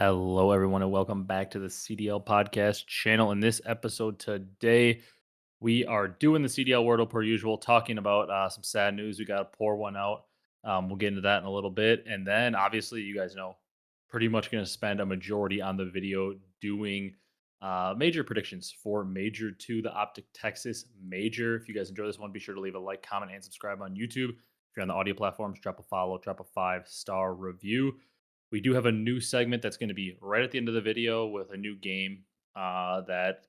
Hello, everyone, and welcome back to the CDL podcast channel. In this episode today, we are doing the CDL Wordle per usual, talking about some sad news. We got to pour one out. We'll get into that in a little bit. And then, obviously, you guys know, pretty much going to spend a majority on the video doing major predictions for Major 2, the Optic Texas Major. If you guys enjoy this one, be sure to leave a like, comment, and subscribe on YouTube. If you're on the audio platforms, drop a follow, drop a 5-star review. We do have a new segment that's going to be right at the end of the video with a new game that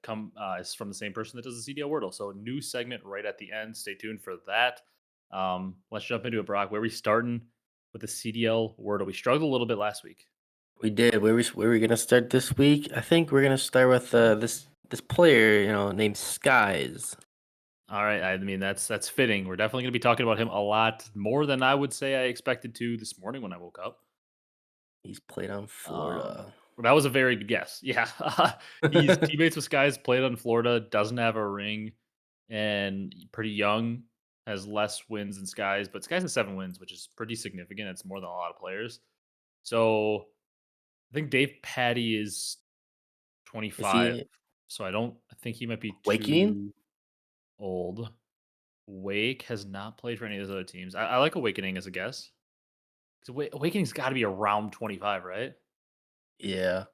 is from the same person that does the CDL Wordle. So a new segment right at the end. Stay tuned for that. Let's jump into it, Brock. Where are we starting with the CDL Wordle? We struggled a little bit last week. We did. Where we gonna start this week? I think we're gonna start with this player, named Skies. All right, I mean that's fitting. We're definitely going to be talking about him a lot more than I would say I expected to this morning when I woke up. He's played on Um, Florida. that was a very good guess. Yeah. He's teammates with Skies, played on Florida, doesn't have a ring, and pretty young, has less wins than Skies, but Skies has 7 wins, which is pretty significant. It's more than a lot of players. So I think Dave Patty is Is 25. he So I think he might be Awakening? too old. Wake has not played for any of those other teams. I like Awakening as a guess. Because Awakening's got to be around 25, right? Yeah.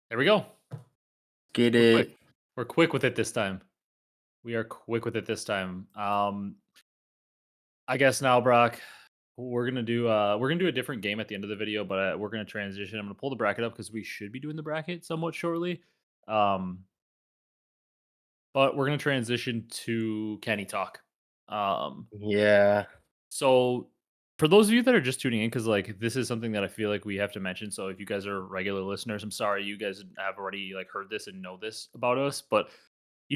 There we go. Get We're quick. it. We're quick with it this time. We are quick with it this time. I guess now, Brock, we're gonna do a different game at the end of the video, but we're gonna transition. I'm gonna pull the bracket up because we should be doing the bracket somewhat shortly. Um, but we're gonna transition to Kenny talk. Um, Yeah. so for those of you that are just tuning in, because like this is something that I feel like we have to mention. So if you guys are regular listeners, I'm sorry you guys have already like heard this and know this about us, but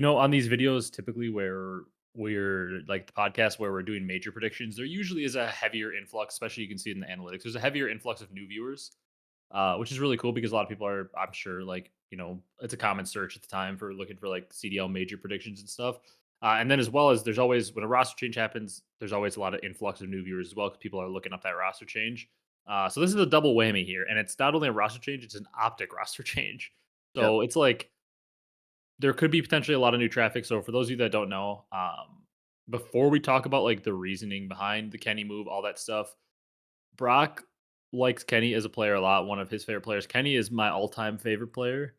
on these videos, typically where we're like the podcast where we're doing major predictions, there usually is a heavier influx, especially you can see it in the analytics. There's a heavier influx of new viewers, which is really cool because a lot of people are, I'm sure, like, it's a common search at the time for looking for like CDL major predictions and stuff. And then as well as there's always, when a roster change happens, there's always a lot of influx of new viewers as well because people are looking up that roster change. So this is a double whammy here. And it's not only a roster change, it's an optic roster change. Yep. So it's like, there could be potentially a lot of new traffic. So for those of you that don't know, before we talk about like the reasoning behind the Kenny move, all that stuff, Brock likes Kenny as a player a lot. One of his favorite players. Kenny is my all-time favorite player.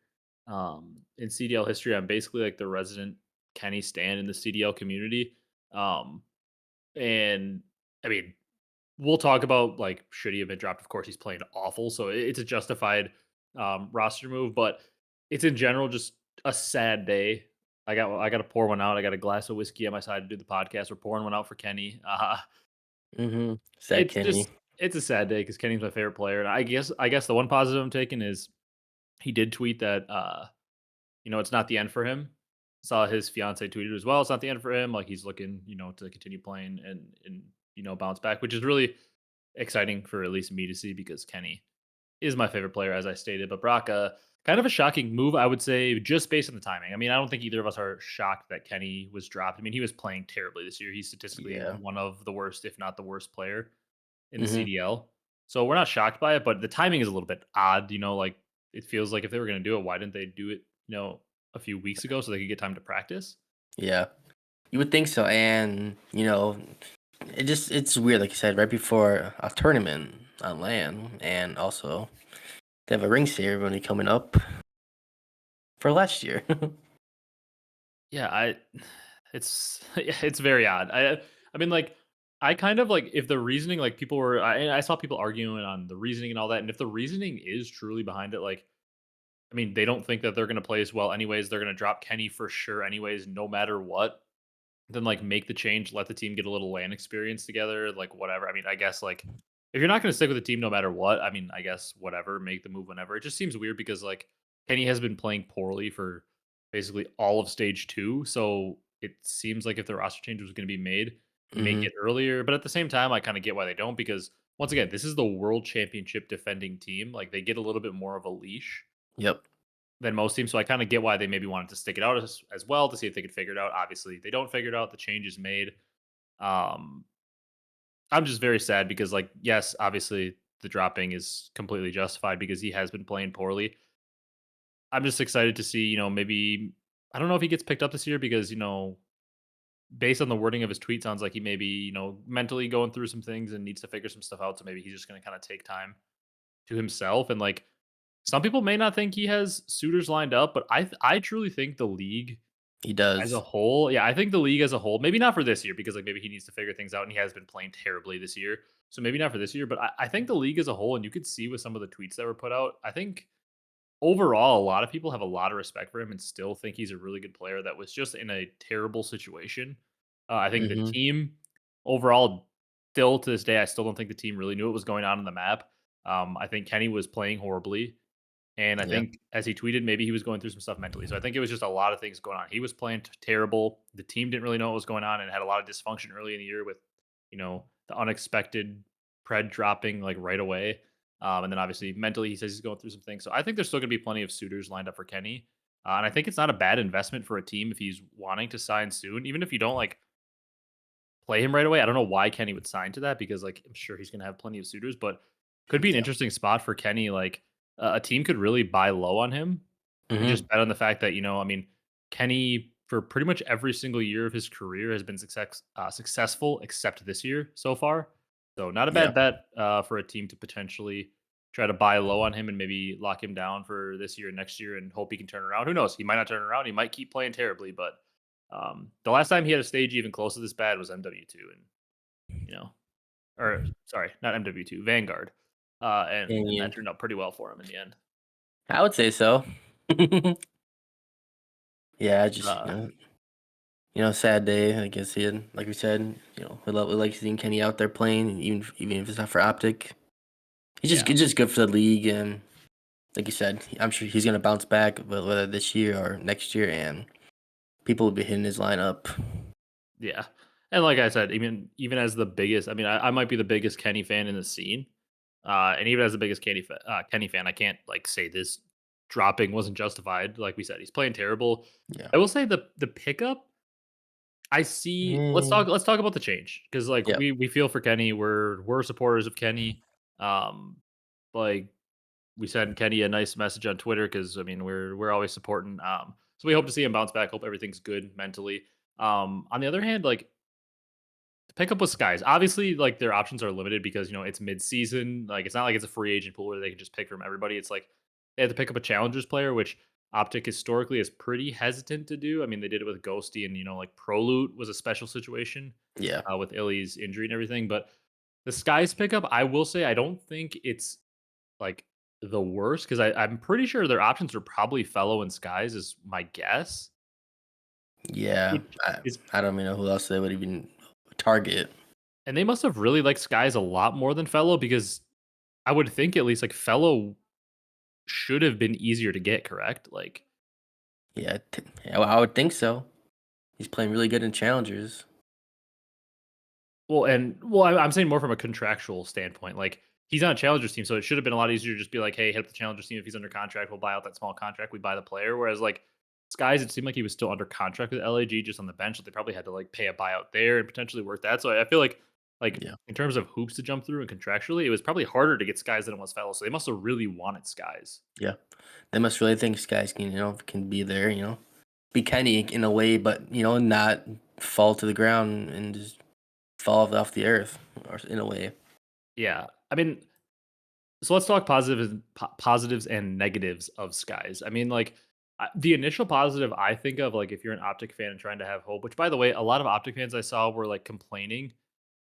In CDL history, I'm basically like the resident Kenny stan in the CDL community. Um, and I mean, we'll talk about like should he have been dropped. Of course, he's playing awful, so it's a justified roster move. But it's in general just a sad day. I got to pour one out. I got a glass of whiskey on my side to do the podcast. We're pouring one out for Kenny. Sad It's Kenny. just it's a sad day because Kenny's my favorite player, and I guess the one positive I'm taking is he did tweet that it's not the end for him. Saw his fiance tweeted as well. It's not the end for him. Like he's looking, to continue playing and bounce back, which is really exciting for at least me to see because Kenny is my favorite player, as I stated. But Brock, kind of a shocking move, I would say, just based on the timing. I mean, I don't think either of us are shocked that Kenny was dropped. I mean, he was playing terribly this year. He's statistically Yeah. one of the worst, if not the worst player in the hmm CDL. So we're not shocked by it, but the timing is a little bit odd. Like it feels like if they were going to do it, why didn't they do it, a few weeks ago so they could get time to practice? Yeah. You would think so, and it's weird, like you said, right before a tournament on land, and also they have a ring ceremony coming up for last year. Yeah, yeah, it's very odd. I mean, like, I kind of like if the reasoning, like people were, I saw people arguing on the reasoning and all that, and if the reasoning is truly behind it, like, I mean, they don't think that they're going to play as well anyways. They're going to drop Kenny for sure anyways, no matter what. Then like make the change, let the team get a little LAN experience together, like whatever. I mean, I guess like if you're not going to stick with the team no matter what, I mean, I guess whatever, make the move whenever. It just seems weird because like Kenny has been playing poorly for basically all of stage 2, so it seems like if the roster change was going to be made, make hmm it earlier. But at the same time, I kind of get why they don't because once again, this is the world championship defending team. Like they get a little bit more of a leash Yep. than most teams. So I kind of get why they maybe wanted to stick it out as well to see if they could figure it out. Obviously, they don't figure it out. The change is made. Um, I'm just very sad because, like, yes, obviously the dropping is completely justified because he has been playing poorly. I'm just excited to see, maybe I don't know if he gets picked up this year because, based on the wording of his tweet, sounds like he may be, mentally going through some things and needs to figure some stuff out. So maybe he's just going to kind of take time to himself. And like some people may not think he has suitors lined up, but I truly think the league He as a does. whole, yeah, I think the league as a whole, maybe not for this year because like maybe he needs to figure things out and he has been playing terribly this year. So maybe not for this year, but I think the league as a whole, and you could see with some of the tweets that were put out, I think overall, a lot of people have a lot of respect for him and still think he's a really good player that was just in a terrible situation. I think the Mhm. team overall, still to this day, I still don't think the team really knew what was going on in the map. I think Kenny was playing horribly. And I Yeah. think as he tweeted, maybe he was going through some stuff mentally. So I think it was just a lot of things going on. He was playing terrible. The team didn't really know what was going on and had a lot of dysfunction early in the year with, the unexpected pred dropping like right away. And then obviously mentally, he says he's going through some things. So I think there's still going to be plenty of suitors lined up for Kenny. And I think it's not a bad investment for a team if he's wanting to sign soon, even if you don't like play him right away. I don't know why Kenny would sign to that because like I'm sure he's going to have plenty of suitors, but could be an Yeah. interesting spot for Kenny. Like a team could really buy low on him and just Mhm. bet on the fact that I mean, Kenny for pretty much every single year of his career has been successful except this year so far. So not a Yeah. bad bet for a team to potentially try to buy low on him and maybe lock him down for this year and next year and hope he can turn around. Who knows? He might not turn around. He might keep playing terribly, but the last time he had a stage even close to this bad was MW2, and you know, or sorry, not MW2, Vanguard, and that And turned out pretty well for him in the end. I would say so. Yeah, I just, Uh, sad day. I guess he had, like we said, we like seeing Kenny out there playing, even if it's not for Optic. yeah, It's just good for the league, and like you said, I'm sure he's gonna bounce back, whether this year or next year, and people will be hitting his lineup. yeah, and like I said, even as the biggest, I mean, I might be the biggest Kenny fan in the scene, and even as the biggest Kenny fan, I can't like say this dropping wasn't justified. Like we said, he's playing terrible. Yeah. I will say the pickup I see Mm, let's talk about the change because like, yep. we feel for Kenny, we're supporters of Kenny, um, like, we sent Kenny a nice message on Twitter because I mean, we're always supporting, so we hope to see him bounce back, hope everything's good mentally. On the other hand, like, to pick up with Skies, obviously, like, their options are limited because, it's mid-season, like, it's not like it's a free agent pool where they can just pick from everybody, it's like, they have to pick up a challengers player, which Optic historically is pretty hesitant to do. I mean, they did it with Ghosty and, like, Proloot was a special situation, Yeah. with Illey's injury and everything, but the Skies pickup, I will say I don't think it's, like, the worst because I'm pretty sure their options are probably Fellow and Skies is my guess, Yeah. which I, is I don't even know who else they would even target. and they must have really liked Skies a lot more than Fellow because I would think at least, like, Fellow should have been easier to get, correct? Like, Yeah, yeah, well, I would think so. He's playing really good in challengers. I'm saying more from a contractual standpoint, like, he's on a Challengers team, so it should have been a lot easier to just be like, "Hey, hit up the Challengers team if he's under contract, we'll buy out that small contract, we buy the player," whereas, like, Skies, it seemed like he was still under contract with LAG just on the bench, so they probably had to, like, pay a buyout there and potentially work that, so I feel like, Yeah. in terms of hoops to jump through and contractually, it was probably harder to get Skies than it was Fellow, so they must have really wanted Skies. Yeah. They must really think this guys can be there, be Kenny in a way, but not fall to the ground and just fall off the earth, or in a way. Yeah, I mean, so let's talk positives and negatives of Skies. I mean, like the initial positive I think of, like if you're an Optic fan and trying to have hope. Which, by the way, a lot of Optic fans I saw were like complaining,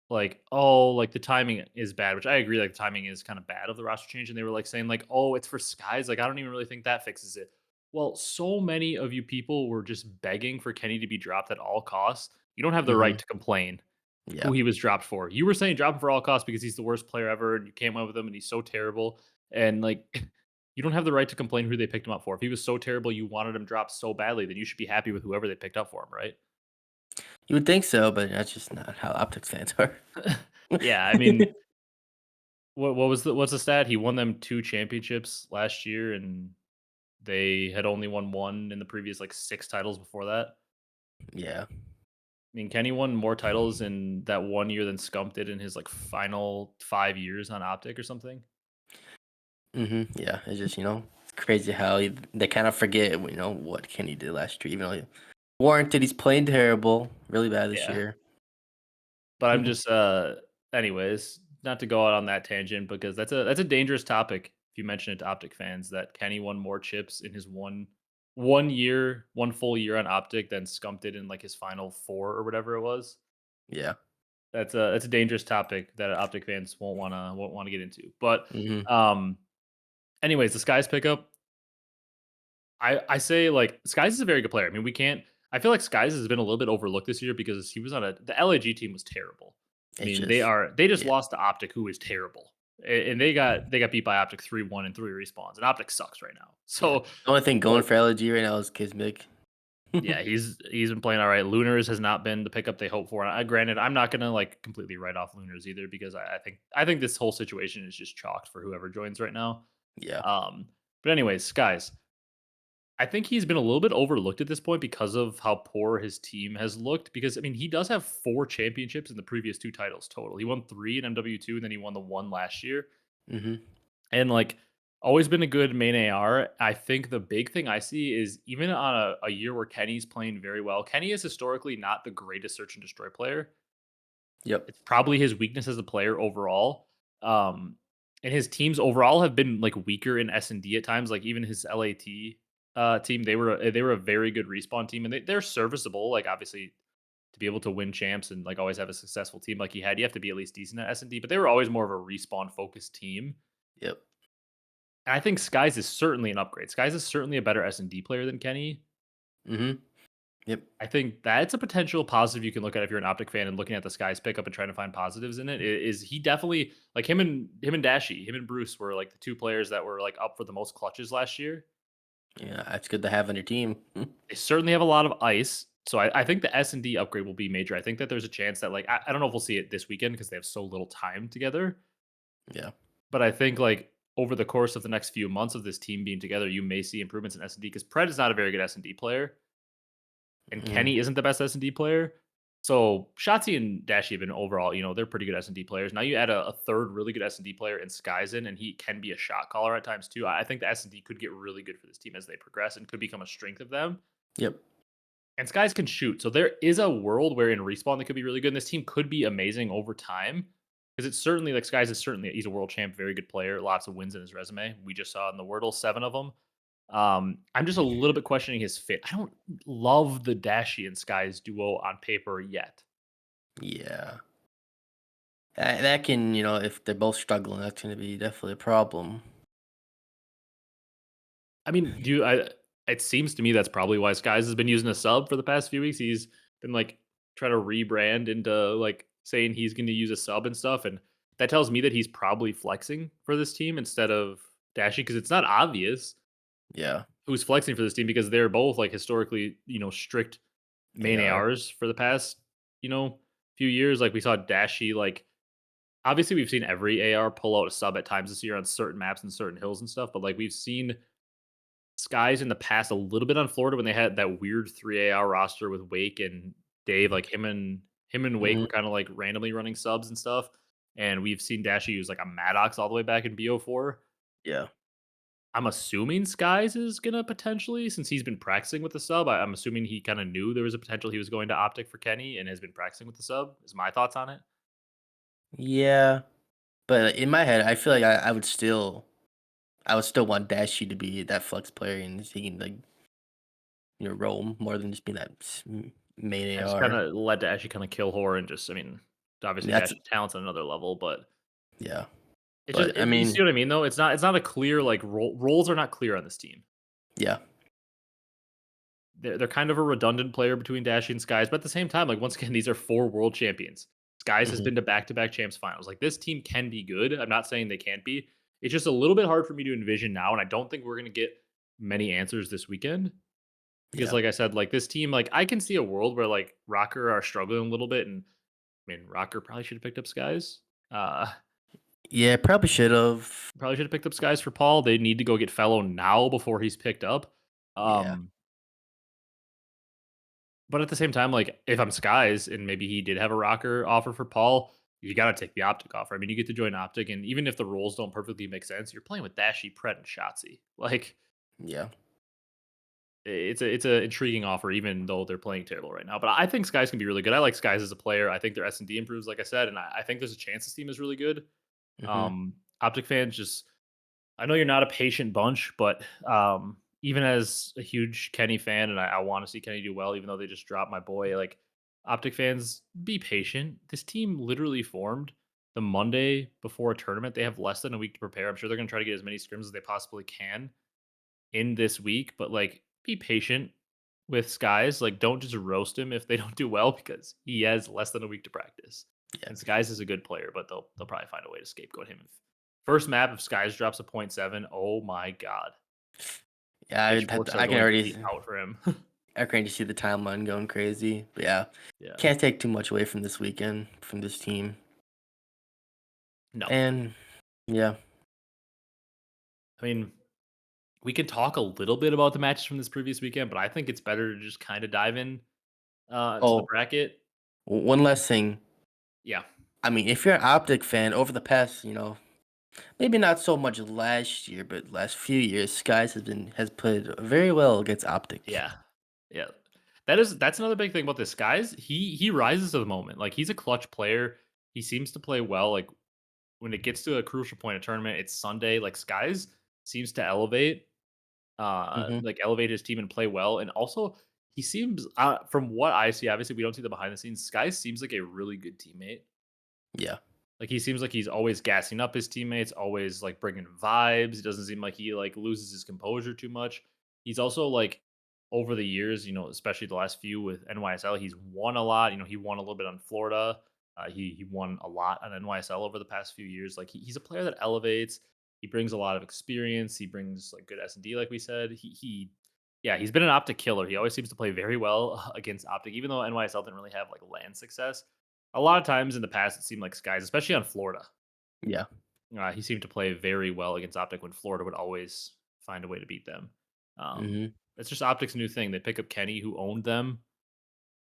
like, oh, like the timing is bad. Which I agree, like the timing is kind of bad of the roster change, and they were like saying like, oh, it's for Skies. Like I don't even really think that fixes it. Well, so many of you people were just begging for Kenny to be dropped at all costs. You don't have the right Hmm. to complain Yeah. who he was dropped for. You were saying drop him for all costs because he's the worst player ever and you can't win with him and he's so terrible. And like you don't have the right to complain who they picked him up for. If he was so terrible you wanted him dropped so badly, then you should be happy with whoever they picked up for him, right? You would think so, but that's just not how optics fans are. Yeah, I mean, what's the stat? He won them 2 championships last year and they had only won 1 in the previous like 6 titles before that. Yeah. I mean, Kenny won more titles in that 1 year than Scump did in his like final 5 years on Optic or something. Yeah, it's just it's crazy how they kind of forget what Kenny did last year. Even though warranted, he's playing terrible, really bad this Yeah. year. But I'm just anyways, not to go out on that tangent because that's a dangerous topic if you mention it to Optic fans that Kenny won more chips in his one full year on Optic than Scump did in like his final four or whatever it was. Yeah. That's a dangerous topic that Optic fans won't wanna get into. But hmm um anyways, the Skies pickup, I say like Skies is a very good player. I mean, we can't I feel like Skies has been a little bit overlooked this year because he was on the LAG team was terrible. I It's mean, just they just yeah, lost to Optic, who is terrible. And they got beat by Optic 3-1 and 3 respawns. And Optic sucks right now. yeah. So The only thing going like for LG right now is Kismic. yeah, he's been playing all right. Lunars has not been the pickup they hoped for. Granted, I'm not gonna like completely write off Lunars either because I think this whole situation is just chalked for whoever joins right now. Yeah. But anyways, guys, I think he's been a little bit overlooked at this point because of how poor his team has looked. Because I mean, he does have 4 championships in the previous 2 titles total. He won 3 in MW2, and then he won the one last year. hmm And like, always been a good main AR. I think the big thing I see is even on a year where Kenny's playing very well. Kenny is historically not the greatest search and destroy player. Yep. It's probably his weakness as a player overall. Um, and his teams overall have been like weaker in S&D at times. Like even his LAT team, they were a very good respawn team, and they're serviceable. Like obviously, to be able to win champs and like always have a successful team like he had, you have to be at least decent at S&D. But they were always more of a respawn focused team. Yep. And I think Skies is certainly an upgrade. Skies is certainly a better S&D player than Kenny. hmm Yep. I think that's a potential positive you can look at if you're an Optic fan and looking at the Skies pickup and trying to find positives in it. Is he definitely like him and Dashy, him and Bruce were like the 2 players that were like up for the most clutches last year. Yeah, that's good to have on your team. They certainly have a lot of ice. So I think the S&D upgrade will be major. I think that there's a chance that like I don't know if we'll see it this weekend because they have so little time together. Yeah. But I think like over the course of the next few months of this team being together, you may see improvements in S&D because Pred is not a very good S&D player. And hmm Kenny isn't the best S&D player. So shottzyy and Dashy have been overall, they're pretty good S&D players. Now you add a third really good S&D player in Skyzen, and he can be a shot caller at times too. I think the S&D could get really good for this team as they progress and could become a strength of them. Yep. And Skies can shoot. So there is a world where in respawn they could be really good. And this team could be amazing over time. Because it's certainly like Skies is certainly he's a world champ, very good player, lots of wins in his resume. We just saw in the Wordle 7 of them. I'm just a little bit questioning his fit. I don't love the Dashy and Skies duo on paper yet. Yeah. That can, if they're both struggling, that's going to be definitely a problem. I mean, it seems to me that's probably why Skies has been using a sub for the past few weeks. He's been like trying to rebrand into like saying he's going to use a sub and stuff, and that tells me that he's probably flexing for this team instead of Dashy because it's not obvious Yeah. who's flexing for this team because they're both like historically, strict main AR. ARs for the past, few years. Like we saw Dashy like obviously we've seen every AR pull out a sub at times this year on certain maps and certain hills and stuff, but like we've seen Skies in the past a little bit on Florida when they had that weird 3 AR roster with Wake and Dave, like him and Wake hmm were kind of like randomly running subs and stuff. And we've seen Dashy use like a Maddox all the way back in BO4. Yeah. I'm assuming Skies is gonna potentially, since he's been practicing with the sub. I'm assuming he kind of knew there was a potential he was going to Optic for Kenny and has been practicing with the sub. Is my thoughts on it. Yeah. But in my head, I feel like I would still want Dashy to be that flex player and he can like roam more than just being that main I just kind AR. of led to actually kind of kill horror and just, I mean, obviously That's Dashy's talent's on another level, but yeah. it's just But I you see mean, what I mean though? It's not a clear like roles are not clear on this team. yeah. They're kind of a redundant player between Dashy and Skies, but at the same time, like once again, these are 4 world champions. Skies has hmm been to back-to-back champs finals. Like this team can be good. I'm not saying they can't be. It's just a little bit hard for me to envision now, and I don't think we're gonna get many answers this weekend. Because Yeah. like I said, like this team, like I can see a world where like Rocker are struggling a little bit, and I mean Rocker probably should have picked up Skies. Yeah, probably should have. Probably should have picked up Skies for Paul. They need to go get Fellow now before he's picked up. Yeah. Um, But at the same time, like, if I'm Skies and maybe he did have a rocker offer for Paul, you gotta take the Optic offer. I mean, you get to join Optic, and even if the roles don't perfectly make sense, you're playing with Dashy, Pret, and shottzyy. Like, Yeah. it's a intriguing offer, even though they're playing terrible right now. But I think Skies can be really good. I like Skies as a player. I think their S&D improves, like I said, and I think there's a chance this team is really good. Hmm. Optic fans just I know you're not a patient bunch, but even as a huge Kenny fan, and I want to see Kenny do well, even though they just dropped my boy, like Optic fans, be patient. This team literally formed the Monday before a tournament. They have less than a week to prepare. I'm sure they're going to try to get as many scrims as they possibly can in this week, but like be patient with Skies. Like don't just roast him if they don't do well because he has less than a week to practice. Yeah. And Skies is a good player, but they'll probably find a way to scapegoat him. First map if Skies drops a point 0.7, oh my god. Yeah. Pitchforks are I can going to already be out for him. I can already see the timeline going crazy. But yeah, Yeah. can't take too much away from this weekend from this team. No. And yeah. I mean, we can talk a little bit about the matches from this previous weekend, but I think it's better to just kind of dive in to the Oh, bracket. one last thing. Yeah. I mean, if you're an Optic fan, over the past, maybe not so much last year, but last few years, Skies has played very well against Optic. Yeah. Yeah. That's another big thing about this guys. He rises to the moment. Like he's a clutch player. He seems to play well. Like when it gets to a crucial point of tournament, it's Sunday. Like Skies seems to Hmm. elevate his team and play well. And also he seems from what I see, obviously we don't see the behind the scenes. Skies seems like a really good teammate. Yeah. Like, he seems like he's always gassing up his teammates, always, like, bringing vibes. It doesn't seem like he, like, loses his composure too much. He's also, like, over the years, especially the last few with NYSL, he's won a lot. He won a little bit on Florida. He won a lot on NYSL over the past few years. Like, he's a player that elevates. He brings a lot of experience. He brings, like, good S&D, like we said. Yeah, he's been an Optic killer. He always seems to play very well against Optic, even though NYSL didn't really have, like, LAN success. A lot of times in the past, it seemed like Skies, especially on Florida, Yeah. he seemed to play very well against Optic when Florida would always find a way to beat them. Hmm. It's just Optic's new thing. They pick up Kenny, who owned them,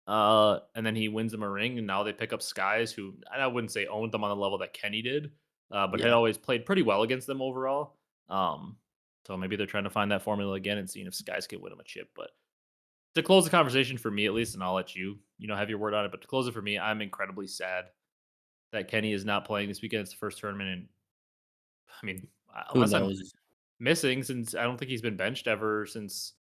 and then he wins them a ring, and now they pick up Skies, who I wouldn't say owned them on the level that Kenny did, but had Yeah. always played pretty well against them overall. Um, so maybe they're trying to find that formula again and seeing if Skies can win them a chip. But to close the conversation for me, at least, and I'll let you, have your word on it. But to close it for me, I'm incredibly sad that Kenny is not playing this weekend. It's the first tournament, and I mean, Who unless I'm knows? missing, since I don't think he's been benched ever since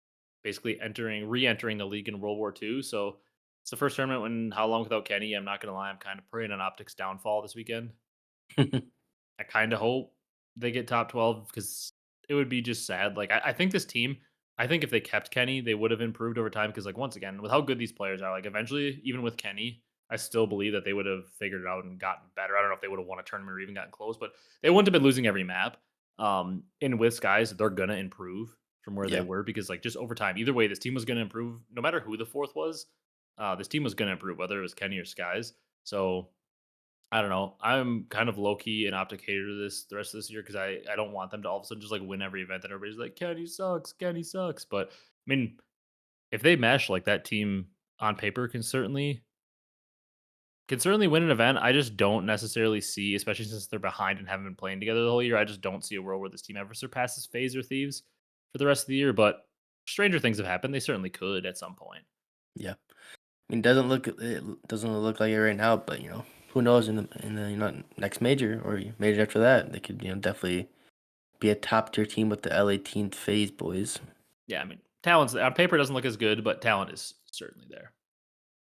basically re-entering the league in World War II. So it's the first tournament when how long without Kenny? I'm not gonna lie, I'm kind of praying on Optics downfall this weekend. I kind of hope they get top 12 because it would be just sad. Like I think this team, I think if they kept Kenny, they would have improved over time. Because like once again, with how good these players are, like eventually, even with Kenny, I still believe that they would have figured it out and gotten better. I don't know if they would have won a tournament or even gotten close, but they wouldn't have been losing every map. And with guys, they're gonna improve from where they Yeah. were because like just over time, either way, this team was gonna improve. No matter who the fourth was, this team was gonna improve, whether it was Kenny or Skies. So I don't know. I'm kind of low key an Optic hater to this the rest of this year because I don't want them to all of a sudden just like win every event that everybody's like Kenny sucks, Kenny sucks. But I mean, if they mesh like that team on paper can certainly win an event. I just don't necessarily see, especially since they're behind and haven't been playing together the whole year. I just don't see a world where this team ever surpasses FaZe or Thieves for the rest of the year. But stranger things have happened. They certainly could at some point. Yeah. I mean, doesn't look like it right now, but who knows in the next major or major after that, they could definitely be a top tier team with the L18 phase boys. Yeah, I mean, talent's on paper doesn't look as good, but talent is certainly there.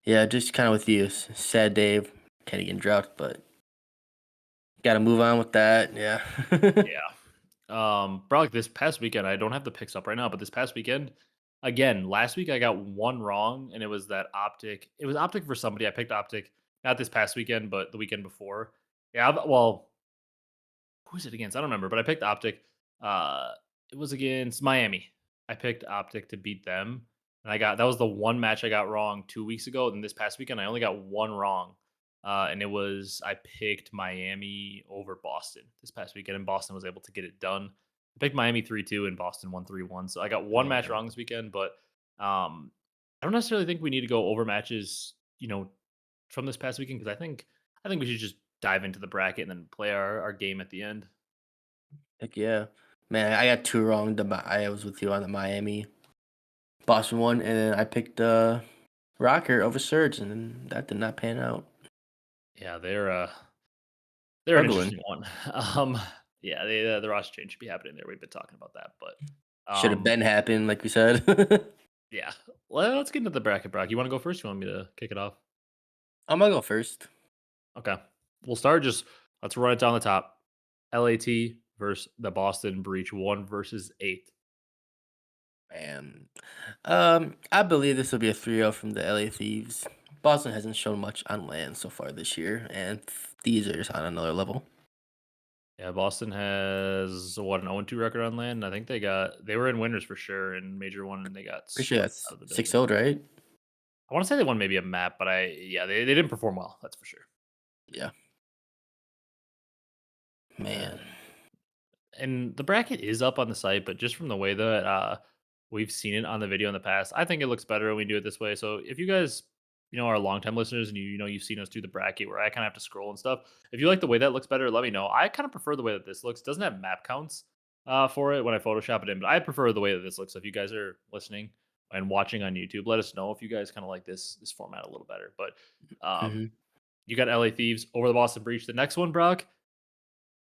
Yeah, just kind of with you, sad Dave, kind of getting dropped, but got to move on with that. Yeah. Yeah. Probably like this past weekend, I don't have the picks up right now, but this past weekend, again, last week I got one wrong, and it was that Optic. It was Optic for somebody. I picked Optic, not this past weekend, but the weekend before. Yeah, well, who was it against? I don't remember, but I picked Optic. Uh, it was against Miami. I picked Optic to beat them, and that was the one match I got wrong 2 weeks ago. And this past weekend, I only got one wrong, and it was I picked Miami over Boston this past weekend, and Boston was able to get it done. I picked Miami 3-2, and Boston won 3-1. So I got one match Okay. wrong this weekend, but um, I don't necessarily think we need to go over matches, from this past weekend because I think we should just dive into the bracket and then play our game at the end. Heck yeah. Man, I got two wrong. I was with you on the Miami Boston one, and then I picked Rocker over Surge, and then that did not pan out. Yeah, they're an Struggling. interesting one. Yeah, the roster change should be happening there. We've been talking about that, but Should have um, been happened, like we said. yeah. Well, let's get into the bracket, Brock. You want to go first? You want me to kick it off? I'm gonna go first. Okay, we'll start. Just let's run it down the top. LAT versus the Boston Breach, 1 versus 8. Man. I believe this will be a 3-0 from the LA Thieves. Boston hasn't shown much on land so far this year, and Thieves are just on another level. Yeah, Boston has what, an 0-2 record on land. I think they were in winners for sure in Major One, and they got Pretty sure swept that's out of the building. 6-0, right? I want to say they won maybe a map, but they didn't perform well. That's for sure. Yeah. Man. Uh, and the bracket is up on the site, but just from the way that we've seen it on the video in the past, I think it looks better when we do it this way. So if you guys, are longtime listeners and you've seen us do the bracket where I kind of have to scroll and stuff. If you like the way that looks better, let me know. I kind of prefer the way that this looks. Doesn't have map counts for it when I Photoshop it in, but I prefer the way that this looks. So if you guys are listening and watching on YouTube, let us know if you guys kind of like this format a little better. But Hmm. you got LA Thieves over the Boston Breach. The next one, Brock,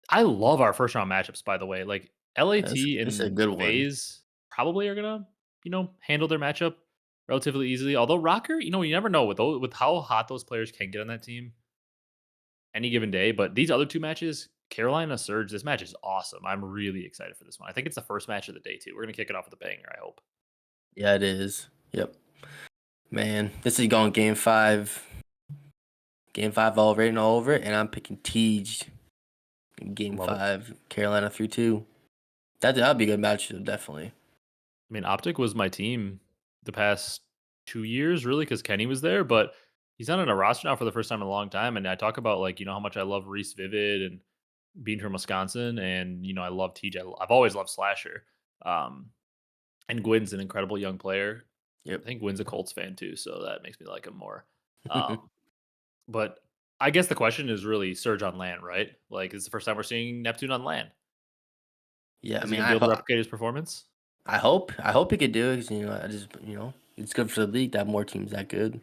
I love our first round matchups, by the way. Like LAT This is a and good one. FaZe probably are gonna, handle their matchup relatively easily. Although Rocker, you never know with how hot those players can get on that team any given day. But these other two matches, Carolina Surge, this match is awesome. I'm really excited for this one. I think it's the first match of the day too. We're gonna kick it off with a banger, I hope. Yeah, it is. Yep. Man, this is going game five. Game five all written all over it, and I'm picking Tej in game Love it. five, Carolina 3-2. That'd be a good match, definitely. I mean, Optic was my team the past 2 years, really, because Kenny was there, but he's not in a roster now for the first time in a long time. And I talk about like, how much I love Reese Vivid and being from Wisconsin, and I love TJ. I've always loved Slasher. Um, and Gwyn's an incredible young player. I Yep. think Gwyn's a Colts fan too, so that makes me like him more. But I guess the question is really Surge on land, right? Like, it's the first time we're seeing Neptune on land. Yeah, I Is he mean, gonna be able to replicate his performance? I hope he could do it. 'Cause, I just it's good for the league to have more teams that good.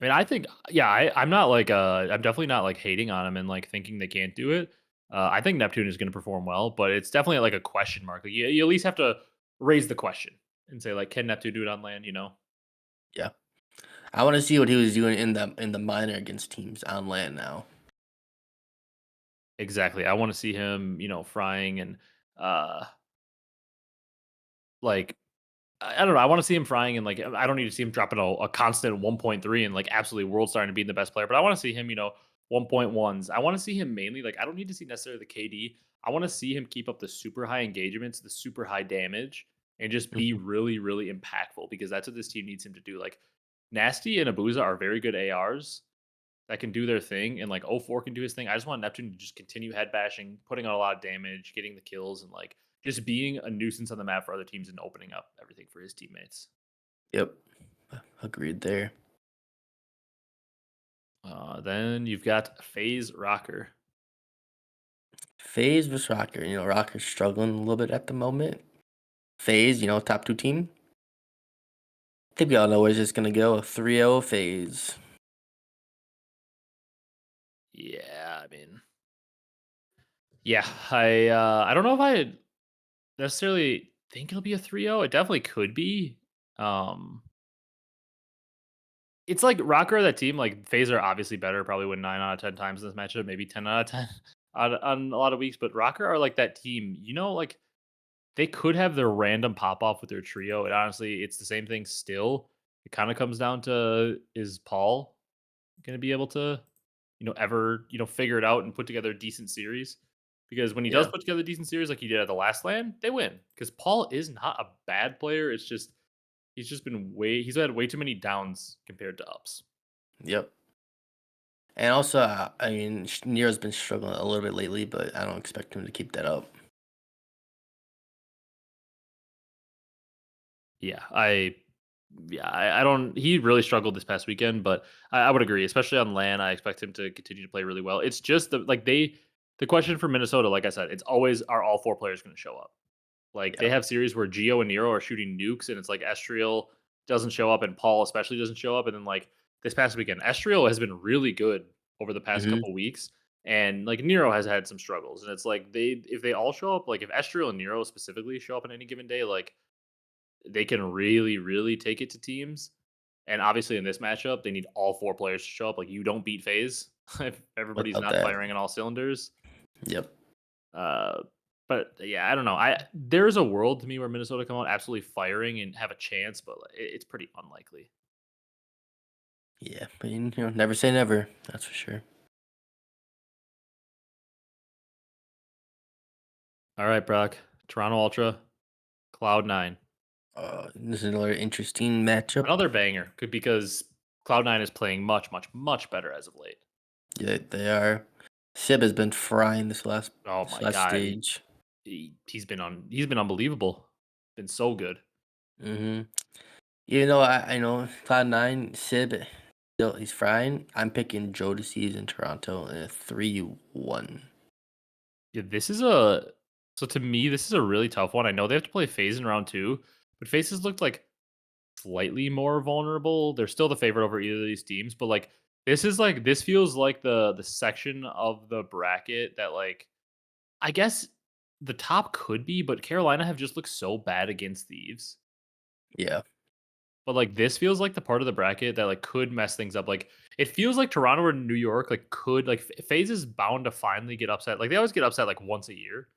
I mean, I think, yeah, I'm not like, I'm definitely not like hating on him and like thinking they can't do it. I think Neptune is going to perform well, but it's definitely like a question mark. Like, you at least have to raise the question and say, like, can Neptune do it on land? Yeah, I want to see what he was doing in the minor against teams on land now. Exactly. I want to see him, frying and, uh, like, I don't know. I want to see him frying and like I don't need to see him dropping a constant 1.3 and like absolutely world starting to be the best player, but I want to see him, 1.1s. I want to see him mainly like I don't need to see necessarily the KD. I want to see him keep up the super high engagements, the super high damage, and just be Mhm. really, really impactful because that's what this team needs him to do. Like Nasty and Abuza are very good ARs that can do their thing, and like O4 can do his thing. I just want Neptune to just continue head bashing, putting on a lot of damage, getting the kills, and like just being a nuisance on the map for other teams and opening up everything for his teammates. Yep, agreed there. Then you've got FaZe Rocker. FaZe vs Rocker. Rocker's struggling a little bit at the moment. FaZe, top two team. I think we all know where it's just gonna go. A 3-0 FaZe. Yeah, I mean, yeah, I don't know if I necessarily think it'll be a 3-0. It definitely could be. Um, it's like Rocker, that team, like FaZe are obviously better, probably win 9 out of 10 times in this matchup, maybe 10 out of 10 on a lot of weeks. But Rocker are like that team, like they could have their random pop off with their trio. And honestly, it's the same thing still. It kind of comes down to, is Paul going to be able to, ever, figure it out and put together a decent series? Because when he does Yeah. put together a decent series like he did at the last LAN, they win. Because Paul is not a bad player. It's just he's had way too many downs compared to ups. Yep. And also, I mean, Nero's been struggling a little bit lately, but I don't expect him to keep that up. Yeah, I Yeah, I don't. He really struggled this past weekend, but I would agree, especially on LAN. I expect him to continue to play really well. It's just the question for Minnesota, like I said, it's always are all four players going to show up? Like they Yeah. have series where Geo and Nero are shooting nukes, and it's like Estriel doesn't show up, and Paul especially doesn't show up, and then like this past weekend, Estriel has been really good over the past Hmm. couple weeks, and like Nero has had some struggles, and it's like they if they all show up, like if Estriel and Nero specifically show up on any given day, like they can really, really take it to teams. And obviously, in this matchup, they need all four players to show up. Like you don't beat phase if everybody's Without not that. firing on all cylinders. Yep. Uh, but yeah, I don't know. There's a world to me where Minnesota come out absolutely firing and have a chance, but it's pretty unlikely. Yeah. But never say never. That's for sure. All right, Brock. Toronto Ultra, Cloud9. This is another interesting matchup. Another banger, could because Cloud9 is playing much, much, much better as of late. Yeah, they are. Sib has been frying Oh this my last god, stage. he's been unbelievable. Been so good. Hmm. Even though I know Cloud9, Sib, still he's frying. I'm picking Jodeci's in Toronto in a 3-1. Yeah, this is a so to me, this is a really tough one. I know they have to play FaZe in round 2, but FaZe has looked like slightly more vulnerable. They're still the favorite over either of these teams, but this feels like the section of the bracket that like I guess the top could be, but Carolina have just looked so bad against Thieves. Yeah. But like this feels like the part of the bracket that like could mess things up. Like it feels like Toronto or New York like could like FaZe is bound to finally get upset. Like they always get upset like once a year.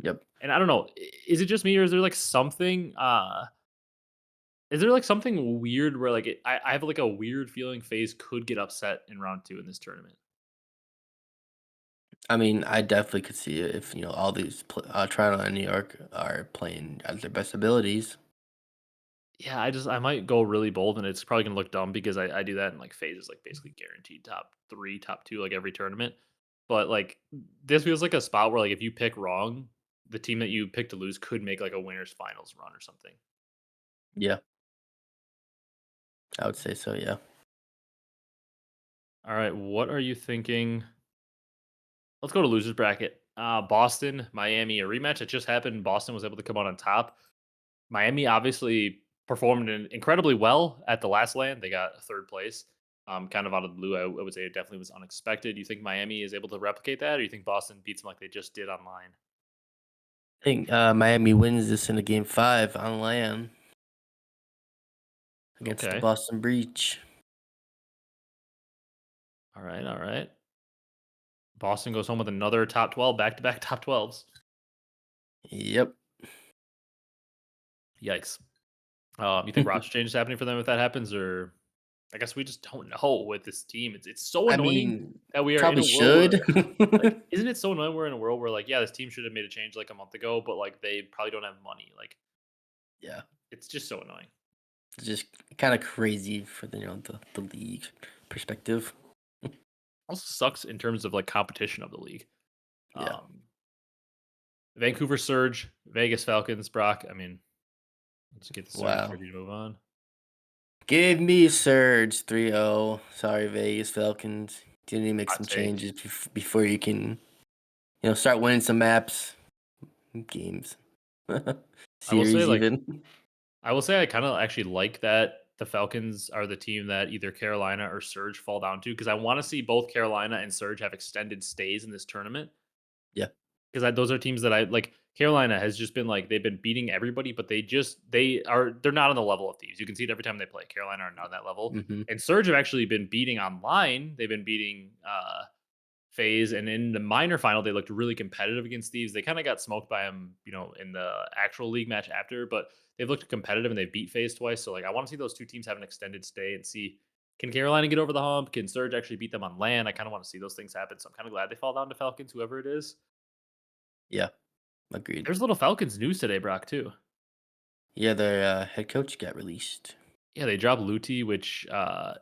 Yep. And I don't know, is it just me or is there like something weird where like I have like a weird feeling FaZe could get upset in round 2 in this tournament. I mean, I definitely could see it if all these Toronto and New York are playing at their best abilities. Yeah, I might go really bold and it's probably gonna look dumb because I do that and like FaZe is like basically guaranteed top 3, top 2 like every tournament. But like this feels like a spot where like if you pick wrong, the team that you pick to lose could make like a winners finals run or something. Yeah, I would say so. Yeah. All right, what are you thinking? Let's go to losers bracket. Boston, Miami, a rematch that just happened. Boston was able to come out on top. Miami obviously performed incredibly well at the last LAN. They got third place. Kind of out of the blue, I would say it definitely was unexpected. You think Miami is able to replicate that, or you think Boston beats them like they just did online? I think Miami wins this in a game 5 on land against the Okay. Boston Breach. All right. All right. Boston goes home with another top 12, back to back top 12s. Yep. Yikes. You think roster change is happening for them if that happens, or I guess we just don't know with this team. It's so I annoying mean, that we are in probably a world should. where like isn't it so annoying we're in a world where like yeah this team should have made a change like a month ago, but like they probably don't have money. Like Yeah, it's just so annoying. it's just kind of crazy for the league perspective. Also sucks in terms of like competition of the league. Yeah. Um, Vancouver Surge, Vegas Falcons, Brock. I mean, let's get the Surge Wow. ready to move on. Give me Surge 3-0. Sorry, Vegas Falcons. You need to make Hot some take. changes before you can, start winning some maps, games, I will say series like even. I will say I kind of actually like that the Falcons are the team that either Carolina or Surge fall down to because I want to see both Carolina and Surge have extended stays in this tournament. Yeah. Because those are teams that I like. Carolina has just been like they've been beating everybody, but they're not on the level of Thieves. You can see it every time they play. Carolina are not on that level, Hmm. and Surge have actually been beating online. They've been beating FaZe, and in the minor final, they looked really competitive against Thieves. They kind of got smoked by them, in the actual league match after, but they've looked competitive and they beat FaZe twice. So like, I want to see those two teams have an extended stay and see can Carolina get over the hump? Can Surge actually beat them on land? I kind of want to see those things happen. So I'm kind of glad they fall down to Falcons, whoever it is. Yeah. Agreed. There's a little Falcons news today, Brock, too. Yeah, their head coach got released. Yeah, they dropped Luti, which I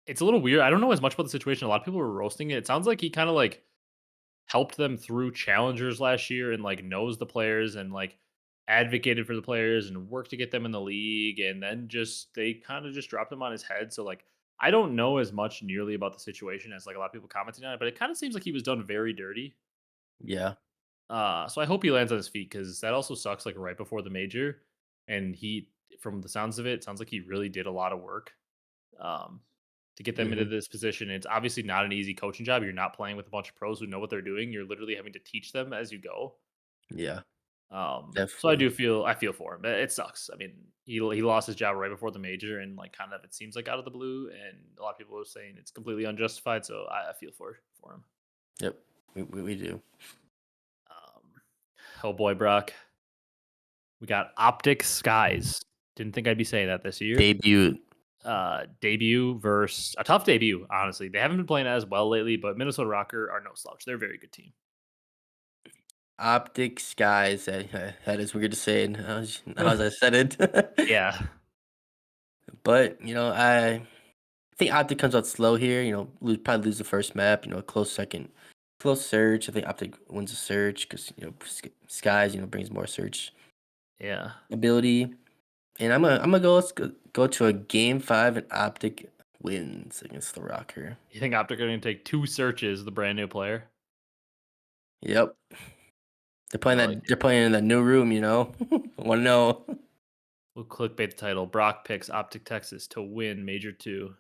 it's a little weird. I don't know as much about the situation. A lot of people were roasting it. It sounds like he kind of like helped them through challengers last year and like knows the players and like advocated for the players and worked to get them in the league, and then just they kind of just dropped him on his head. So like I don't know as much nearly about the situation as like a lot of people commenting on it, but it kind of seems like he was done very dirty. Yeah. So I hope he lands on his feet because that also sucks. Like right before the major, and he, from the sounds of it, sounds like he really did a lot of work um, to get them into Hmm. this position. It's obviously not an easy coaching job. You're not playing with a bunch of pros who know what they're doing. You're literally having to teach them as you go. Yeah. So I Definitely. do feel for him. It sucks. I mean, he lost his job right before the major, and like kind of it seems like out of the blue, and a lot of people are saying it's completely unjustified. So I feel for him. Yep. We do. Um, oh boy, Brock, we got Optic Skies. Didn't think I'd be saying that this year. Debut. Debut versus a tough debut. Honestly, they haven't been playing as well lately, but Minnesota Rocker are no slouch. They're a very good team. Optic skies. That is weird to say. And as I said it. Yeah, But I think Optic comes out slow here. Probably lose the first map. A close second, close surge. I think Optic wins the surge because skies brings more surge yeah. ability. And I'm gonna go to a game 5 and Optic wins against the Rocker. You think Optic are going to take 2 searches? The brand new player. Yep, they're I playing like that. it. They're playing in that new room. Want to know? We'll clickbait the title. Brock picks Optic Texas to win Major 2.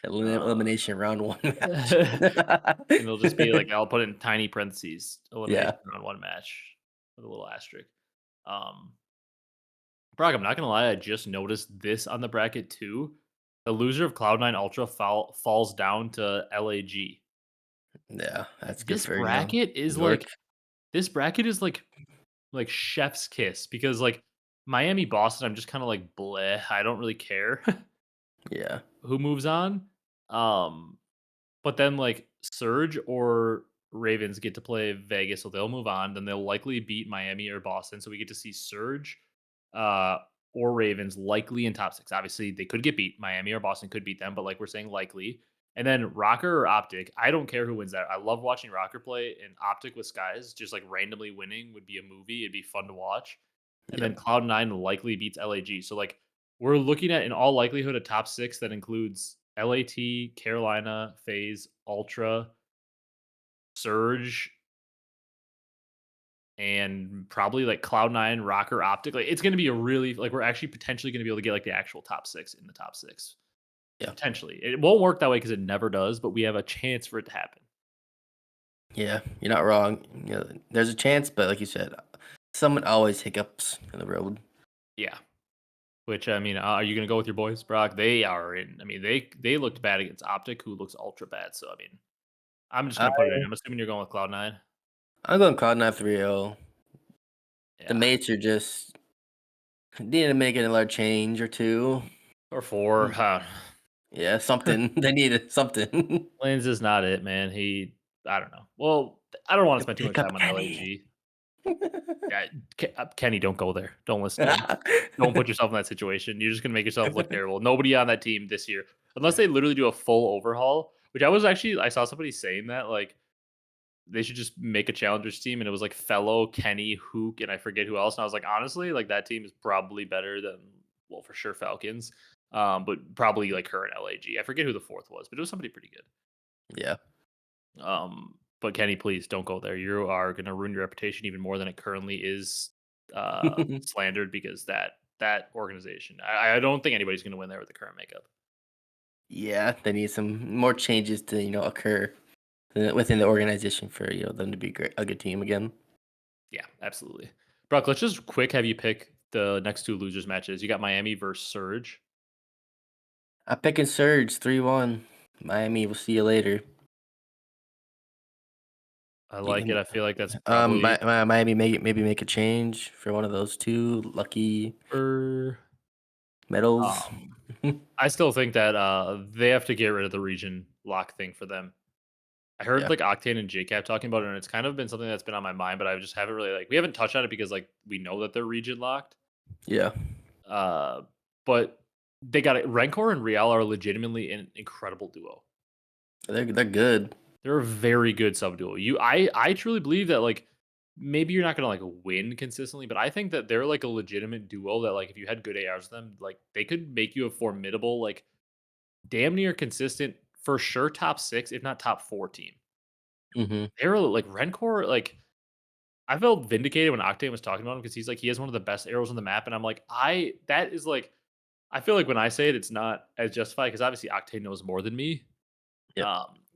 Uh, Elimination round 1 match. and it'll just be like, I'll put it in tiny parentheses, elimination Yeah, round 1 match with a little asterisk. Um, Brock, I'm not going to lie. I just noticed this on the bracket too. The loser of Cloud9 Ultra falls down to LAG. yeah, that's good This for bracket New is York. like this bracket is like chef's kiss because like Miami Boston, I'm just kind of like bleh. I don't really care Yeah, who moves on. Um, but then like Surge or Ravens get to play Vegas, so they'll move on. Then they'll likely beat Miami or Boston, so we get to see Surge uh, or Ravens likely in top 6. Obviously, they could get beat. Miami or Boston could beat them, but like we're saying, likely. And then Rocker or Optic, I don't care who wins that. I love watching Rocker play, and Optic with Skies just like randomly winning would be a movie. It'd be fun to watch. And then yep, Cloud9 likely beats LAG. So like we're looking at in all likelihood a top 6 that includes LAT, Carolina, FaZe, Ultra, Surge, and probably like Cloud9, Rocker, Optic. Like it's gonna be a really like we're actually potentially gonna be able to get like the actual top 6 in the top 6. yeah, Potentially. It won't work that way because it never does, but we have a chance for it to happen. yeah. You're not wrong. There's a chance, but like you said, someone always hiccups in the road. Yeah. Which I mean, are you gonna go with your boys, Brock? They are in. I mean, they looked bad against Optic, who looks ultra bad. So I mean, I'm just I, gonna put it in. I'm assuming you're going with Cloud9. I'm going Cloud9 3-0. The Yeah. mates are just need to make another change or two. Or 4. Yeah, something. They needed something. Lanes is not it, man. I don't know. Well, I don't want to spend too much Pick up time on Kenny. LAG. Yeah, Kenny, don't go there. Don't listen to him. Don't put yourself in that situation. You're just gonna make yourself look terrible. Nobody on that team this year, unless they literally do a full overhaul. Which I saw somebody saying that like they should just make a challengers team, and it was like Fellow, Kenny, Huke, and I forget who else. And I was like, honestly, like that team is probably better than well for sure Falcons, but probably like her and LAG. I forget who the fourth was, but it was somebody pretty good. Yeah. But Kenny, please don't go there. You are going to ruin your reputation even more than it currently is slandered because that organization. I don't think anybody's going to win there with the current makeup. Yeah, they need some more changes to occur within the organization for them to be a good team again. Yeah, absolutely. Brock, let's just quick have you pick the next 2 losers matches. You got Miami versus Surge. I'm picking Surge 3-1. Miami, we'll see you later. I like Yeah, it. I feel like that's probably Miami maybe make a change for one of those two lucky for. medals. Um, I still think that they have to get rid of the region lock thing for them. I heard Yeah, like Octane and JCap talking about it, and it's kind of been something that's been on my mind, but I just haven't really like we haven't touched on it because like we know that they're region locked. yeah, Uh, but they got it. Rancor and Real are legitimately an incredible duo. they're good. They're a very good sub duo. I truly believe that like maybe you're not gonna like win consistently, but I think that they're like a legitimate duo that like if you had good ARs with them, like they could make you a formidable, like damn near consistent, for sure top 6, if not top 4 team. Hmm. They're like Rencor, like I felt vindicated when Octane was talking about him because he's like he has one of the best arrows on the map, and I'm like, that is like I feel like when I say it, it's not as justified because obviously Octane knows more than me. Yep.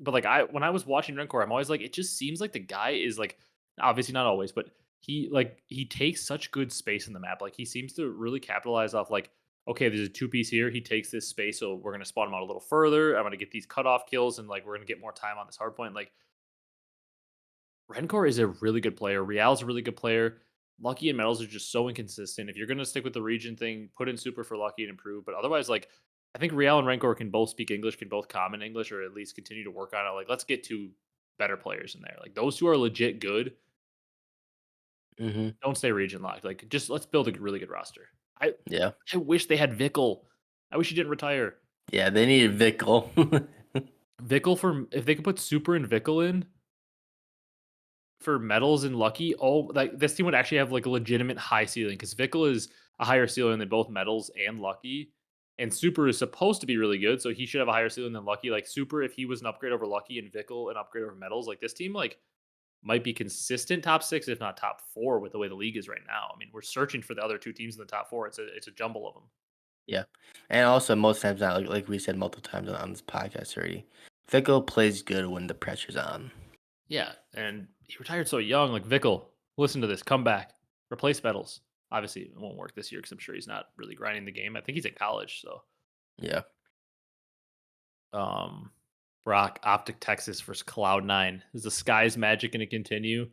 But like when I was watching Rencor, I'm always like, it just seems like the guy is like, obviously not always, but he takes such good space in the map. Like he seems to really capitalize off like, okay, there's a 2 piece here. He takes this space, so we're gonna spawn him out a little further. I'm gonna get these cutoff kills, and like we're gonna get more time on this hard point. Like Rencor is a really good player. Real's a really good player. Lucky and Metals are just so inconsistent. If you're gonna stick with the region thing, put in super for Lucky and improve. But otherwise, like I think Real and Rencor can both speak English, can both common English, or at least continue to work on it. Like let's get two better players in there. Like those two are legit good. Hmm. Don't stay region locked. Like just let's build a really good roster. I Yeah. I wish they had Vickle. I wish he didn't retire. Yeah. They needed Vickle. Vickle for if they could put super and Vickle in, for Metals and Lucky, oh, like this team would actually have like a legitimate high ceiling because Vickle is a higher ceiling than both Metals and Lucky. And Super is supposed to be really good, so he should have a higher ceiling than Lucky. Like Super, if he was an upgrade over Lucky, and Vickle an upgrade over Metals, like this team like might be consistent top 6, if not top 4, with the way the league is right now. I mean, we're searching for the other 2 teams in the top 4. It's a jumble of them. Yeah. And also, most times now, like we said multiple times on this podcast already, Vickle plays good when the pressure's on. Yeah, and he retired so young. Like Vickle, listen to this, come back, replace Metals. Obviously, it won't work this year because I'm sure he's not really grinding the game. I think he's in college, so Yeah. um Brock, Optic Texas versus Cloud9. Is the Sky's magic going to continue,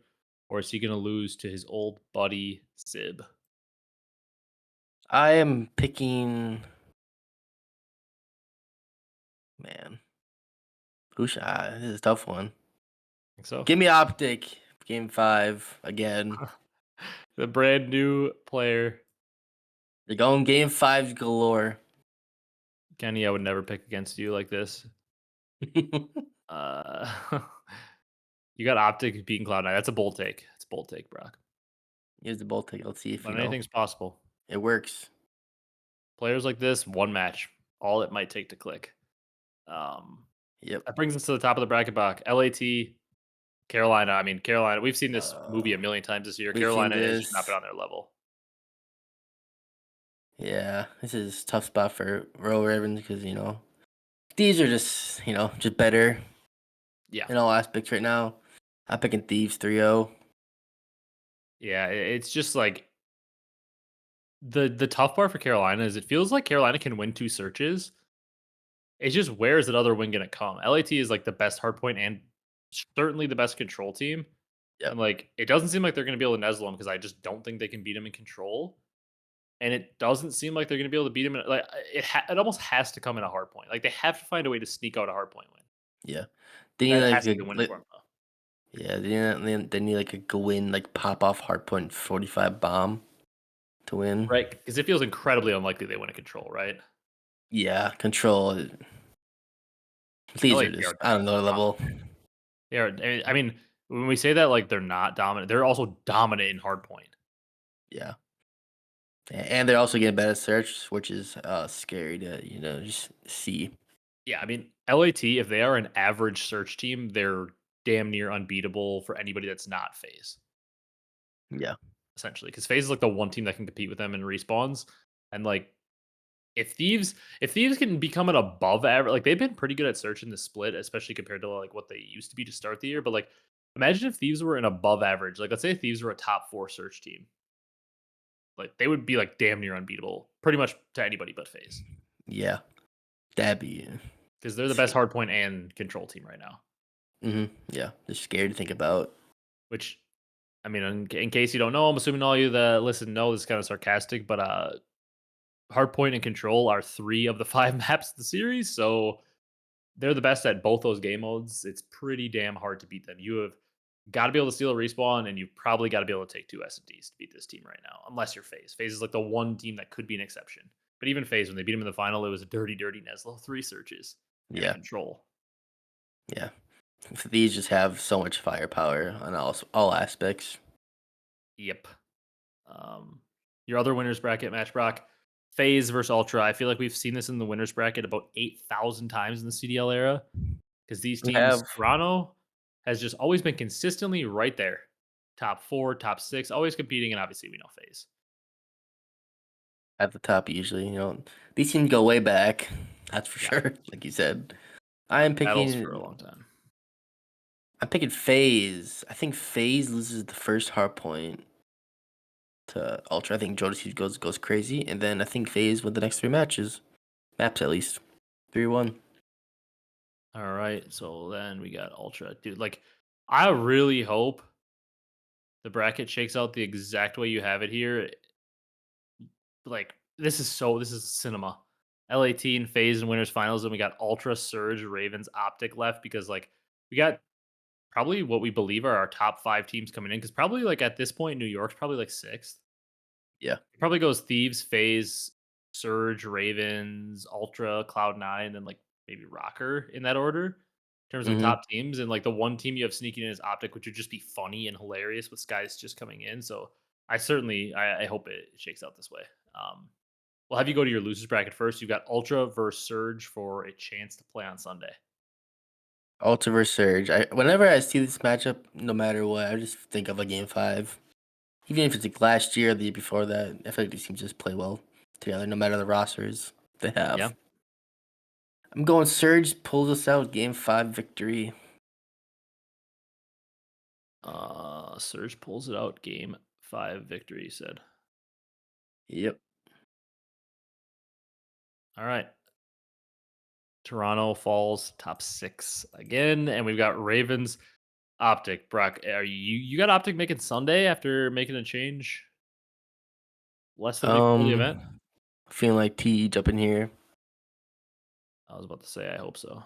or is he going to lose to his old buddy Sib? I am picking, man, who should this is a tough one. Think so? Give me Optic, game 5 again. The brand new player, They're going game 5 galore. Kenny. I would never pick against you like this. Uh, you got Optic beating Cloud9. That's a bold take. It's a bold take, Brock. Here's the bolt take. Let's see if But anything's possible. it works. Players like this, one match, all it might take to click. Um, Yep. that brings us to the top of the bracket box. LAT, Carolina. I mean, Carolina. We've seen this Uh, movie a million times this year. we've seen Carolina has just not been this. on their level. Yeah, this is a tough spot for Royal Ravens because these are just better Yeah, in all aspects right now. I'm picking Thieves 3-0. yeah. It's just like the tough part for Carolina is it feels like Carolina can win 2 searches. It's just where is that other win going to come? LAT is like the best hardpoint and certainly the best control team. And Yep. like it doesn't seem like they're going to be able to nuzzle them because I just don't think they can beat them in control. And it doesn't seem like they're going to be able to beat them. Like it almost has to come in a hard point. Like they have to find a way to sneak out a hard point win. Yeah. They need That like has to be the winning formula, they need like a go win like pop off hardpoint 45 bomb to win. right? Because it feels incredibly unlikely they win a control, right? Yeah, control. These are LAT just are I don't know level. they are. I mean, when we say that, like they're not dominant, they're also dominant in hard point. Yeah. And they're also getting better search, which is scary to just see. Yeah, I mean, LAT, if they are an average search team, they're damn near unbeatable for anybody that's not FaZe, Yeah. essentially. Because FaZe is like the one team that can compete with them in respawns. And like if Thieves can become an above average, like they've been pretty good at search in the split, especially compared to like what they used to be to start the year. But like imagine if Thieves were an above average, like let's say Thieves were a top 4 search team. Like they would be like damn near unbeatable, pretty much to anybody but FaZe. Yeah. That'd be Because they're the best hardpoint and control team right now. Yeah. Just scary to think about. Which, I mean, in case you don't know, I'm assuming all you that listen know this is kind of sarcastic, but hardpoint and control are 3 of the 5 maps of the series, so they're the best at both those game modes. It's pretty damn hard to beat them. You have got to be able to steal a respawn, and you've probably got to be able to take 2 S&Ds to beat this team right now, unless you're FaZe. FaZe is like the one team that could be an exception. But even FaZe, when they beat him in the final, it was a dirty, dirty Neslo 3 searches and a Yeah. control. Yeah. These just have so much firepower on all aspects. Yep. Um, your other winners bracket match, Brock. FaZe versus Ultra. I feel like we've seen this in the winners bracket about 8,000 times in the CDL era because these We have teams, Toronto has just always been consistently right there. Top four, top six, always competing. And obviously, we know FaZe. at the top usually. These teams go way back. That's for Yeah. sure. Like you said, I am Battles for a picking. long time. I'm picking FaZe. I think FaZe loses the first hard point to Ultra. I think Jodeci goes crazy, and then I think FaZe win the next three matches, maps at least, 3-1. All right. So then we got Ultra. Dude, like, I really hope the bracket shakes out the exact way you have it here. Like, this is cinema. LAT and FaZe and winners finals, and we got Ultra, Surge, Ravens, Optic left because like we got probably what we believe are our top 5 teams coming in. Because probably like at this point, New York's probably like sixth. Yeah. It probably goes Thieves, FaZe, Surge, Ravens, Ultra, Cloud9, then like maybe Rocker in that order in terms of hmm top teams. And like the one team you have sneaking in is Optic, which would just be funny and hilarious with Skies just coming in. So I hope it shakes out this way. We'll have you go to your losers bracket first. You've got Ultra versus Surge for a chance to play on Sunday. Ultra versus Surge. Whenever I see this matchup, no matter what, I just think of a game 5. Even if it's like last year or the year before that, I feel like these teams just play well together, no matter the rosters they Yeah. have. I'm going Surge pulls us out game 5 victory. Surge pulls it out. Game 5 victory. You said. Yep. All right. Toronto falls top 6 again, and we've got Ravens Optic. Brock, are you got Optic making Sunday after making a change less than a week before the event? Feeling like T jumping here, I was about to say I hope so.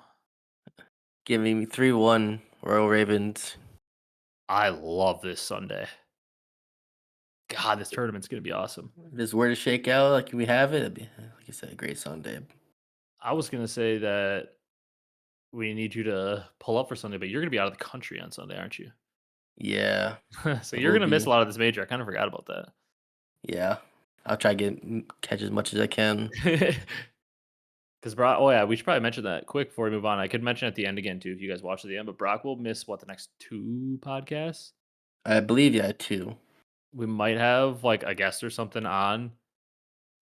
giving me 3-1 Royal Ravens. I love this Sunday. God, this tournament's gonna be awesome. If this were to shake out like we have it, it'd be, like you said, a great Sunday. I was gonna say that we need you to pull up for Sunday, but you're gonna be out of the country on Sunday, aren't you? Yeah, So it you're will gonna miss a be. lot of this major. I kind of forgot about Yeah, I'll try to catch as much as I can. that. Because Brock, oh yeah, we should probably mention that quick before we move on. I could mention at the end again too if you guys watch at the end. But Brock will miss what the next 2 podcasts. I believe yeah too. We might have like a guest or something on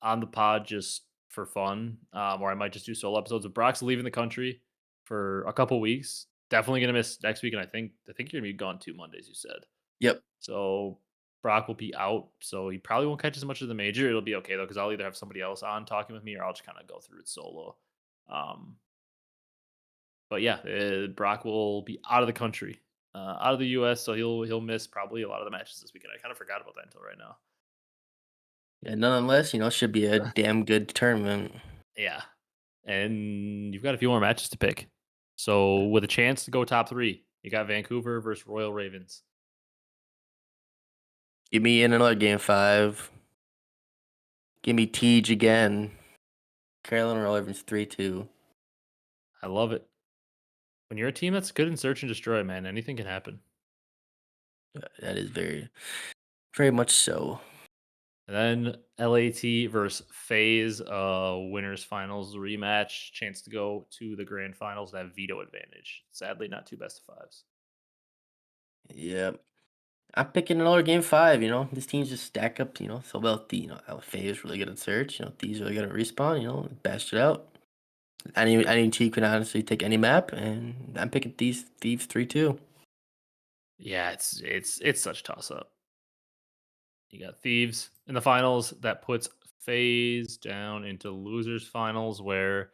the pod just for fun, or I might just do solo episodes. But Brock's leaving the country for a couple weeks. Definitely gonna miss next week, and I think you're gonna be gone 2 Mondays. You said. Yep. So Brock will be out, so he probably won't catch as much of the major. It'll be okay though, because I'll either have somebody else on talking with me, or I'll just kind of go through it solo. Um, but yeah, Brock will be out of the country, out of the U.S., so he'll miss probably a lot of the matches this weekend. I kind of forgot about that until right now. Yeah, nonetheless, should be a damn good tournament. Yeah, and you've got a few more matches to pick. So with a chance to go top 3, you got Vancouver versus Royal Ravens. Give me in another game 5. Give me Tej again. Carolina Royal Ravens 3-2. I love it. When you're a team that's good in search and destroy, man, anything can happen. That is very, very much so. And then LAT versus FaZe, winners finals rematch, chance to go to the grand finals and have veto advantage. Sadly, not 2 best of 5s. Yep. I'm picking another game 5. These teams just stack up. So well. LFA is really good at search. These really good at respawn. Bashed it out. Any team can honestly take any map, and I'm picking these Thieves 3-2. Yeah, it's such a toss up. You got Thieves in the finals. That puts FaZe down into losers finals, where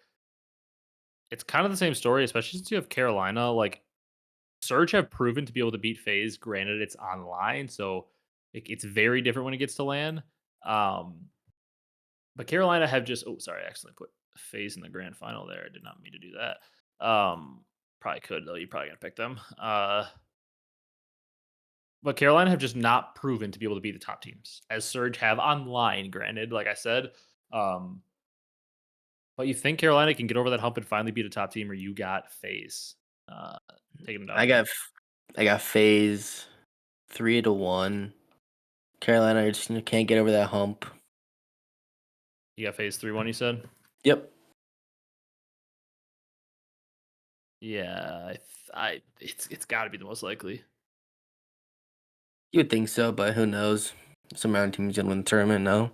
it's kind of the same story, especially since you have Carolina. Like Surge have proven to be able to beat FaZe. Granted, it's online, so it's very different when it gets to LAN. Um, but Carolina have just I accidentally put FaZe in the grand final there. I did not mean to do that. Probably could though. You're probably gonna pick them. But Carolina have just not proven to be able to beat the top teams, as Surge have online. Granted, like I said, um, but you think Carolina can get over that hump and finally beat a top team, or you got FaZe uh, taking it out I of them? got I got FaZe 3-1. Carolina just can't get over that hump. You got phase 3 one, you said? Yep. Yeah, it's got to be the most likely. You would think so, but who knows? Some random team's gonna win the tournament. No.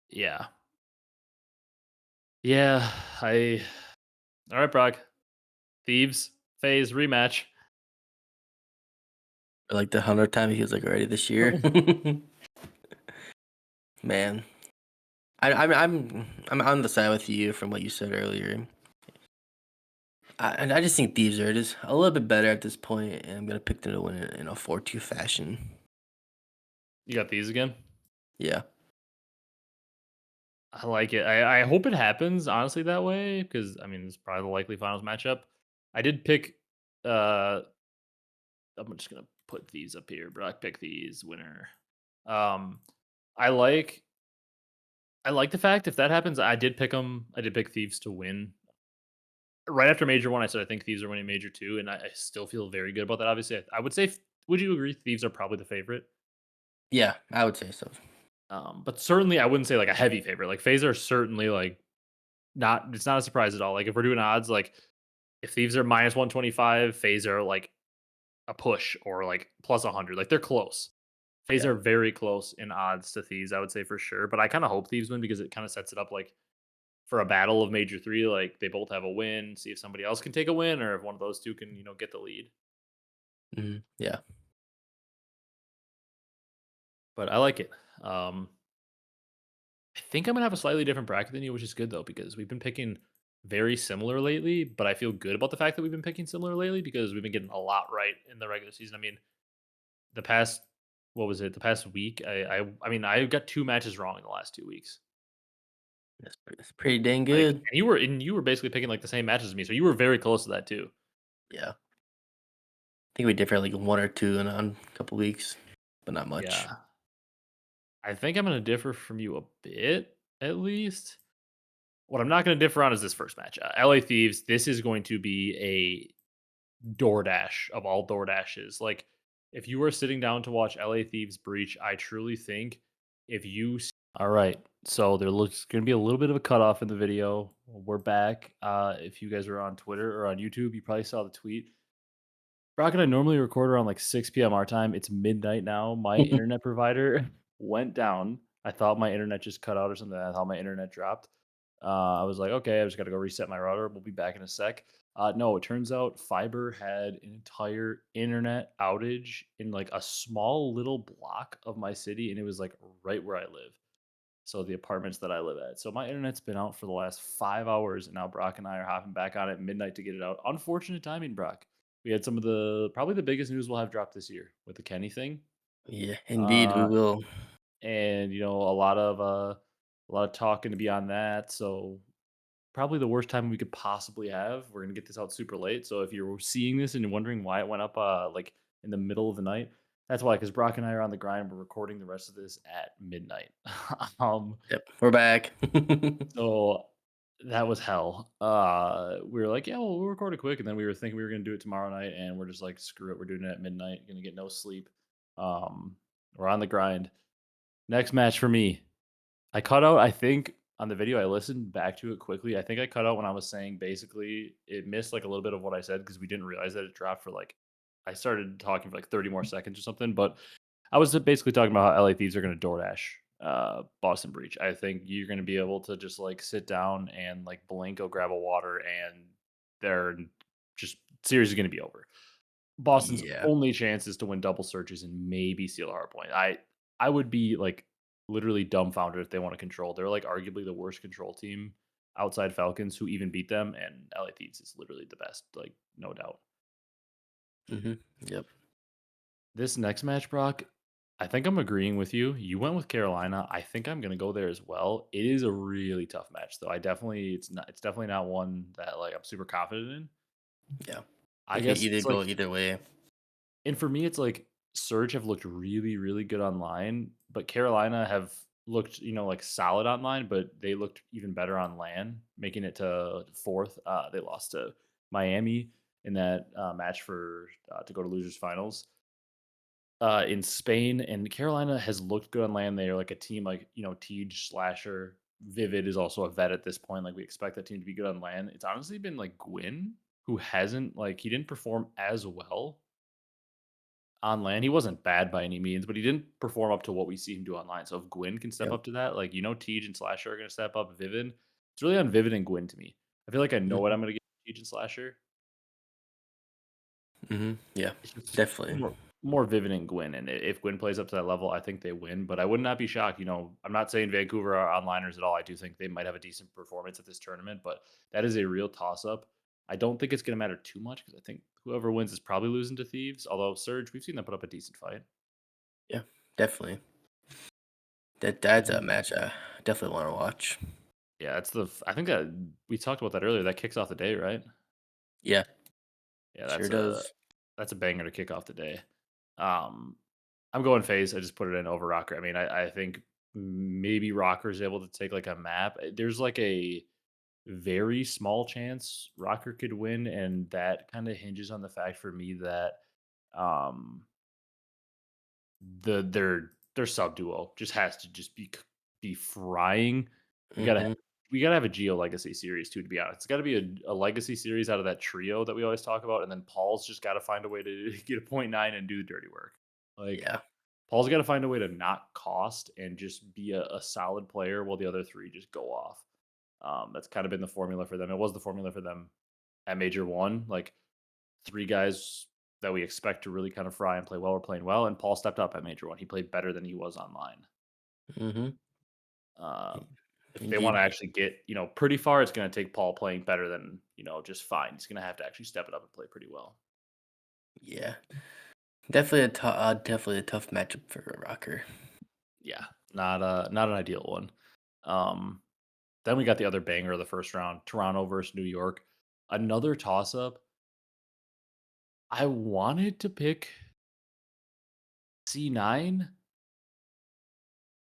Yeah. Yeah, I all right, Brock. Thieves phase rematch. For like the 100th time, he was like already this year. Man, I'm on the side with you from what you said earlier. I just think thieves are just a little bit better at this point, and I'm gonna pick them to win it in a 4-2 fashion. You got these again? Yeah. I like it. I hope it happens honestly that way because I mean it's probably the likely finals matchup. I did pick. Uh, I'm just gonna put these up here. Brock pick these winner. Um, I like I like the fact if that happens, I did pick them. I did pick thieves to win. Right after major one, I said I think thieves are winning major two, and I still feel very good about that. Obviously, I would say. Would you agree? Thieves are probably the favorite. Yeah, I would say so. But certainly, I wouldn't say like a heavy favorite. Like Faze are certainly like not. It's not a surprise at all. Like if we're doing odds, like if thieves are minus 125, Faze are like a push or like plus 100. Like they're close. Faze Yeah. are very close in odds to thieves. I would say for sure. But I kind of hope thieves win because it kind of sets it up like for a battle of major three. Like they both have a win. See if somebody else can take a win or if one of those two can get the lead. Yeah. But I like it. I think I'm gonna have a slightly different bracket than you, which is good though, because we've been picking very similar lately. But I feel good about the fact that we've been picking similar lately because we've been getting a lot right in the regular season. I mean, the past what was it? The past week, I mean, I got 2 matches wrong in the last 2 weeks. That's pretty dang Like, good. and you were basically picking like the same matches as me, so you were very close to that too. Yeah. I think we differ like one or two in a couple weeks, but not much. Yeah, I think I'm gonna differ from you a bit, at least. What I'm not gonna differ on is this first match. LA Thieves. This is going to be DoorDash of all DoorDashes. Like, if you were sitting down to watch LA Thieves Breach, I truly think if you. All right. So there looks going to be a little bit of a cutoff in the video. We're back. If you guys are on Twitter or on YouTube, you probably saw the tweet. Brock and I normally record around like 6 p.m. our time. It's midnight now. My internet provider went down. I thought my internet just cut out or something. I thought my internet dropped. I was like, okay, I just got to go reset my router. We'll be back in a sec. No, it turns out fiber had an entire internet outage in like a small little block of my city, and it was like right where I live. So the apartments that I live at. So my internet's been out for the last 5 hours, and now Brock and I are hopping back on at midnight to get it out. Unfortunate timing, Brock. We had some of the probably the biggest news we'll have dropped this year with the Kenny thing. Yeah, indeed, we Uh, will. and a lot of talking to be on that. So probably the worst time we could possibly have. We're gonna get this out super late. So if you're seeing this and you're wondering why it went up like in the middle of the night, that's why, because Brock and I are on the grind. We're recording the rest of this at midnight. um, Yep, we're back. so that was hell. We were like, yeah, well, we'll record it quick, and then we were thinking we were gonna do it tomorrow night, and we're just like, screw it, we're doing it at midnight. Gonna get no sleep. Um, we're on the grind. Next match for me. I cut out, I think on the video, I listened back to it quickly. I think I cut out when I was saying basically it missed like a little bit of what I said because we didn't realize that it dropped for like I started talking for like 30 more seconds or something. But I was basically talking about how LA Thieves are going to DoorDash Boston Breach. I think you're going to be able to just like sit down and like blink, go grab a water, and they're just series is going to be over. Boston's Yeah. only chance is to win double searches and maybe steal a hard point. I would be like literally dumbfounded if they want to control. They're like arguably the worst control team outside Falcons who even beat them, and LA Thieves is literally the best, like no doubt. Yep. This next match, Brock, I think I'm agreeing with you. You went with Carolina. I think I'm gonna go there as well. It is a really tough match, though. It's definitely not one that like I'm super confident in. Yeah. I It could guess either it's go like either way. And for me, it's like Surge have looked really, really good online, but Carolina have looked, like solid online, but they looked even better on LAN, making it to fourth. They lost to Miami. in that match for to go to losers finals in Spain, and Carolina has looked good on land. They are like a team like, Tej, Slasher, Vivid is also a vet at this point. Like we expect that team to be good on land. It's honestly been like Gwyn who hasn't like he didn't perform as well on land. He wasn't bad by any means, but he didn't perform up to what we see him do online. So if Gwyn can step Yep. up to that, like Tej and Slasher are gonna step up. Vivid, it's really on Vivid and Gwyn to me. I feel like I know what Hmm. I'm gonna get from Tej and Slasher. Hmm. Yeah, It's just definitely. more Vivid and Gwyn, and if Gwyn plays up to that level, I think they win, but I would not be shocked, I'm not saying Vancouver are onliners at all. I do think they might have a decent performance at this tournament, but that is a real toss-up. I don't think it's gonna matter too much because I think whoever wins is probably losing to Thieves, although Surge, we've seen them put up a decent fight. Yeah, definitely. That's a Mhm. match I definitely want to watch. Yeah, I think that we talked about that earlier, that kicks off the day, right? Yeah, Yeah, sure that's a does. that's a banger to kick off the day. Um, I'm going phase. I just put it in over Rocker. I mean, I think maybe Rocker's able to take like a map. There's like a very small chance Rocker could win, and that kind of hinges on the fact for me that um their sub duo just has to just be frying. We gotta Hmm. we gotta have a Geo Legacy series too, to be honest. It's gotta be a legacy series out of that trio that we always talk about, and then Paul's just gotta find a way to get a point 0.9 and do the dirty work. Like Yeah. Paul's gotta find a way to not cost and just be a solid player while the other three just go off. That's kind of been the formula for them. It was the formula for them at Major One. Like three guys that we expect to really kind of fry and play well were playing well, and Paul stepped up at Major One. He played better than he was online. Hmm. If they want to Indeed. actually get pretty far, it's going to take Paul playing better than just fine. He's going to have to actually step it up and play pretty well. Yeah, definitely a tough matchup for a Rocker. Yeah, not an ideal one. Um, then we got the other banger of the first round: Toronto versus New York. Another toss up. I wanted to pick C9.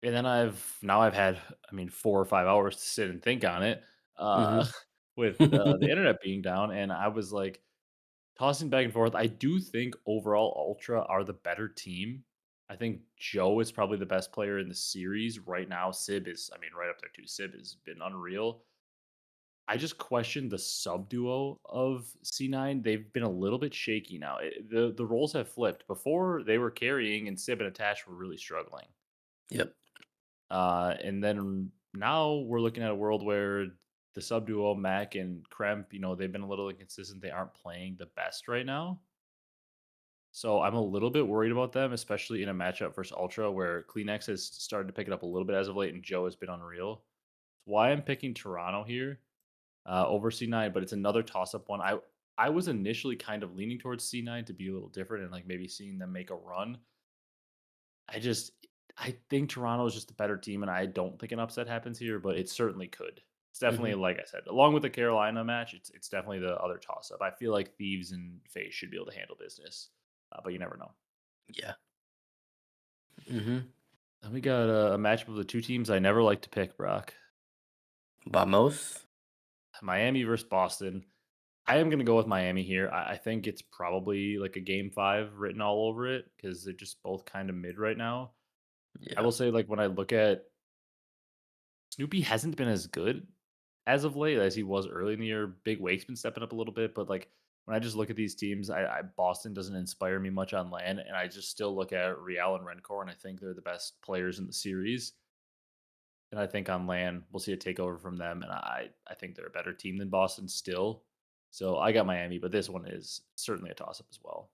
And then I've had, I mean, 4 or 5 hours to sit and think on it, uh, Hmm. with, the internet being down, and I was, like, tossing back and forth. I do think overall Ultra are the better team. I think Joe is probably the best player in the series right now. Sib is, I mean, right up there too. Sib has been unreal. I just question the sub duo of C9. They've been a little bit shaky now. The roles have flipped. Before, they were carrying and Sib and Attach were really struggling. Yep. And then now we're looking at a world where the sub duo Mac and Kremp, they've been a little inconsistent. They aren't playing the best right now. So I'm a little bit worried about them, especially in a matchup versus Ultra where Kleenex has started to pick it up a little bit as of late and Joe has been unreal. That's why I'm picking Toronto here over C9, but it's another toss up one. I was initially kind of leaning towards C9 to be a little different and like maybe seeing them make a run. I just I think Toronto is just a better team, and I don't think an upset happens here, but it certainly could. It's definitely Hmm. like I said, along with the Carolina match, it's definitely the other toss up. I feel like Thieves and FaZe should be able to handle business, but you never know. Yeah. Hmm. Then we got a matchup of the two teams I never like to pick, Brock. Vamos. Miami versus Boston. I am going to go with Miami here. I think it's probably like a game five written all over it because they're just both kind of mid right now. I Yeah. will say, like, when I look at Snoopy hasn't been as good as of late as he was early in the year. Big Wake's been stepping up a little bit, but like when I just look at these teams, I Boston doesn't inspire me much on land, and I just still look at Real and Rencor, and I think they're the best players in the series. And I think on land we'll see a takeover from them, and I think they're a better team than Boston still. So I got Miami, but this one is certainly a toss up as well.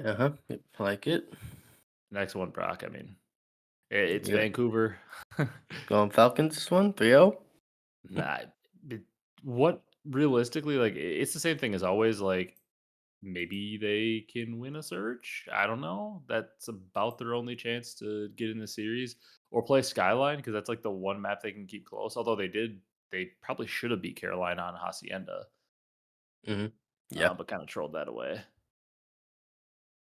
Uh-huh. Yep, I like it. Next one, Brock. I mean, it's You're Vancouver. going Falcons this one? 3-0? Nah, but what realistically, like, it's the same thing as always. Like, maybe they can win a search. I don't know. That's about their only chance to get in the series or play Skyline because that's like the one map they can keep close. Although they probably should have beat Carolina on Hacienda, Mhm. Yeah. but kind of trolled that away.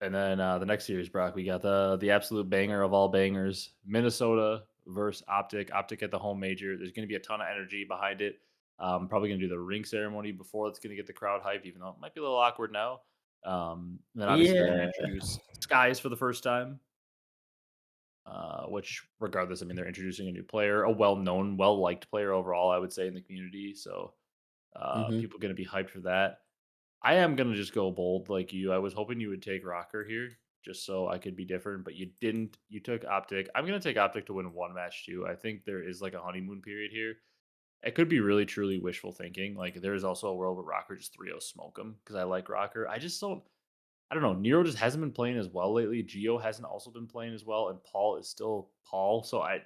And then the next series, Brock, we got the absolute banger of all bangers: Minnesota versus Optic. Optic at the home major. There's going to be a ton of energy behind it. Probably gonna do the ring ceremony before it's gonna get the crowd hype, even though it might be a little awkward now. Then obviously they're gonna Yeah. introduce Skies for the first time, which regardless, I mean they're introducing a new player, a well-known, well-liked player overall, I would say in the community. So Mhm. people gonna be hyped for that. I am gonna just go bold like you. I was hoping you would take Rocker here, just so I could be different, but you didn't. You took Optic. I'm gonna take Optic to win one match too. I think there is like a honeymoon period here. It could be really truly wishful thinking. Like there is also a world where Rocker just 3-0 smoke him because I like Rocker. I just don't. I don't know. Nero just hasn't been playing as well lately. Geo hasn't also been playing as well, and Paul is still Paul. So I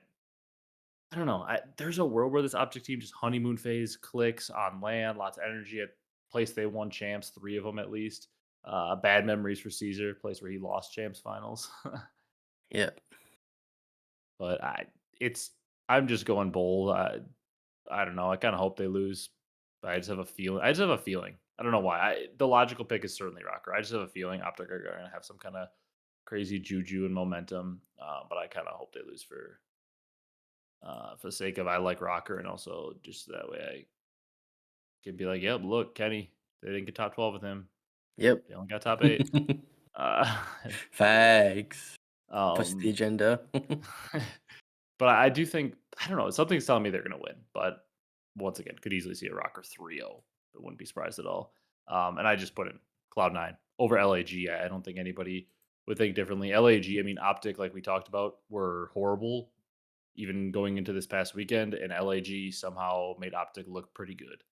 don't know. There's a world where this Optic team just honeymoon phase clicks on land, lots of energy at place they won champs, three of them at least. Bad memories for Caesar, place where he lost champs finals. Yeah. but it's I'm just going bold. I don't know. I kind of hope they lose, but I just have a feeling. I just have a feeling. I don't know why. The logical pick is certainly Rocker. I just have a feeling Optic are going to have some kind of crazy juju and momentum, but I kind of hope they lose for the sake of I like Rocker and also just that way I can be like, yep, look, Kenny, they didn't get top 12 with him. Yep. They only got top 8. Uh, Facts. Push the um, agenda. but I do think, I don't know, something's telling me they're going to win. But once again, could easily see a Rocker 3-0. But wouldn't be surprised at all. And I just put in Cloud9 over LAG. I don't think anybody would think differently. LAG, I mean, Optic, like we talked about, were horrible even going into this past weekend, and LAG somehow made Optic look pretty good.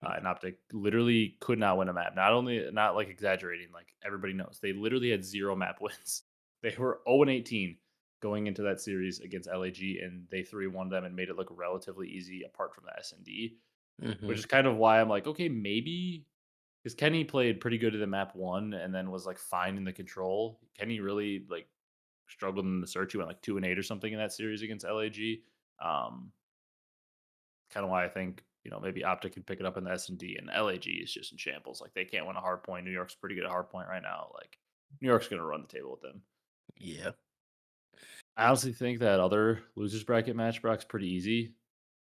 And Optic literally could not win a map. Not only not like exaggerating, like everybody knows, they literally had 0 map wins. They were 0-18 going into that series against LAG, and they 3-1 them and made it look relatively easy apart from the SND, which Mhm. is kind of why I'm like, okay, maybe because Kenny played pretty good at the map one and then was like fine in the control. Kenny really like struggled in the search. He went like 2-8 or something in that series against LAG. Um, Kind of why I think maybe Optic can pick it up in the S&D, and LAG is just in shambles. Like they can't win a hard point. New York's pretty good at hard point right now. Like New York's gonna run the table with them. Yeah. I honestly think that other losers bracket match Brock's pretty easy.